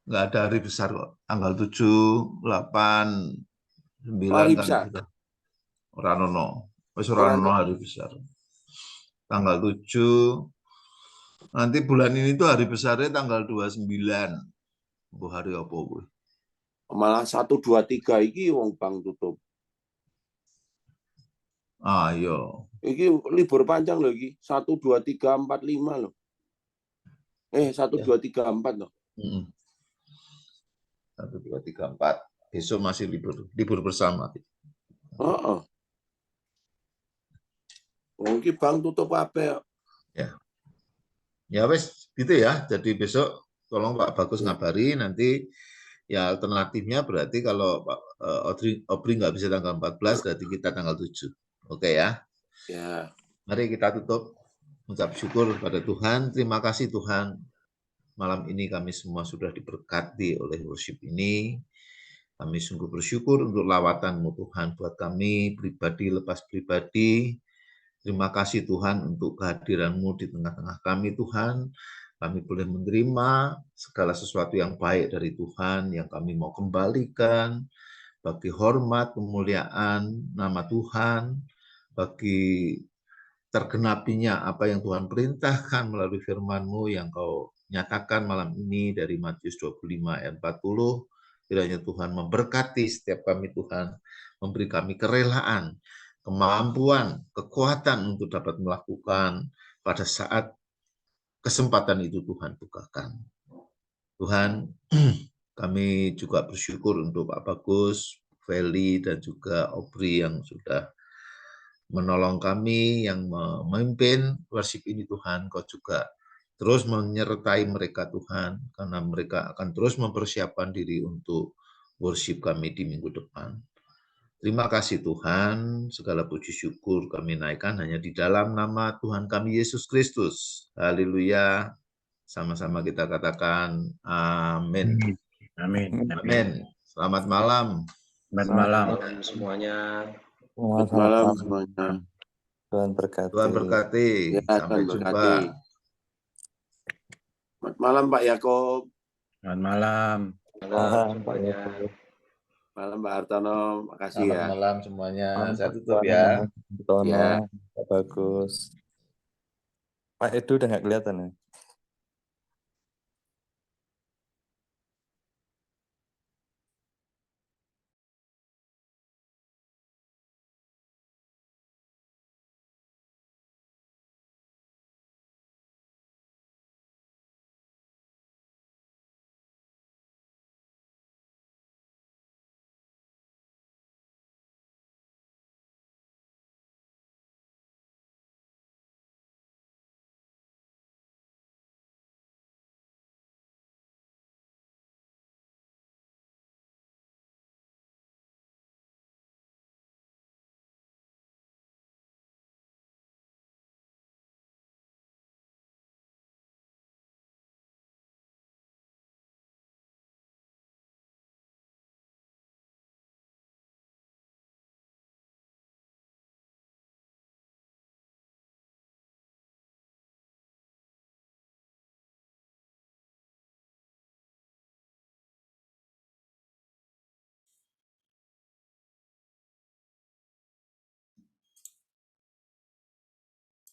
Enggak ada hari besar kok. Tanggal 7, 8, 9 Hari kan besar. sudah. Ora ono. Wis ora ono hari besar. Tanggal 7 nanti bulan ini tuh hari besarnya tanggal 29. Bu hari apa kuwi? Malah 1, 2, 3 iki wong bang tutup. Ah iya. Iki libur panjang loh iki. 1, 2, 3, 4, 5 loh. 1, 2, 3, 4 loh. 1, 2, 3, 4. Besok masih libur bersama. Oh, mungkin bang tutup apa? Ya wes gitu ya. Jadi besok tolong Pak Bagus Ya. ngabari nanti ya alternatifnya berarti kalau Pak Obri nggak bisa tanggal 14 berarti kita tanggal 7. Oke ya. Ya. Mari kita tutup mengucap syukur pada Tuhan. Terima kasih Tuhan. Malam ini kami semua sudah diberkati oleh worship ini. Kami sungguh bersyukur untuk lawatan-Mu Tuhan buat kami pribadi lepas pribadi. Terima kasih Tuhan untuk kehadiran-Mu di tengah-tengah kami Tuhan. Kami boleh menerima segala sesuatu yang baik dari Tuhan yang kami mau kembalikan bagi hormat, kemuliaan nama Tuhan, bagi tergenapinya apa yang Tuhan perintahkan melalui firman-Mu yang Kau nyatakan malam ini dari Matius 25 ayat 40. Kiranya Tuhan memberkati setiap kami Tuhan, memberi kami kerelaan, kemampuan, kekuatan untuk dapat melakukan pada saat kesempatan itu Tuhan bukakan. Tuhan, kami juga bersyukur untuk Pak Bagus, Feli, dan juga Obri yang sudah menolong kami, yang memimpin worship ini Tuhan. Kau juga terus menyertai mereka Tuhan, karena mereka akan terus mempersiapkan diri untuk worship kami di minggu depan. Terima kasih Tuhan, segala puji syukur kami naikkan hanya di dalam nama Tuhan kami Yesus Kristus. Haleluya. Sama-sama kita katakan amin. Amin. Amin. Selamat malam. Selamat malam. semuanya. Selamat malam semuanya. Tuhan berkati. Tuhan berkati. Ya, Sampai Tuhan jumpa. berkati. Selamat malam Pak Yakob. Selamat malam. Malam, semuanya. Malam Pak Hartono. Makasih Selamat ya. malam semuanya. Malam, Saya tutup Pak ya. Tono, Ya. Pak Bagus. Pak Edu udah nggak kelihatan ya?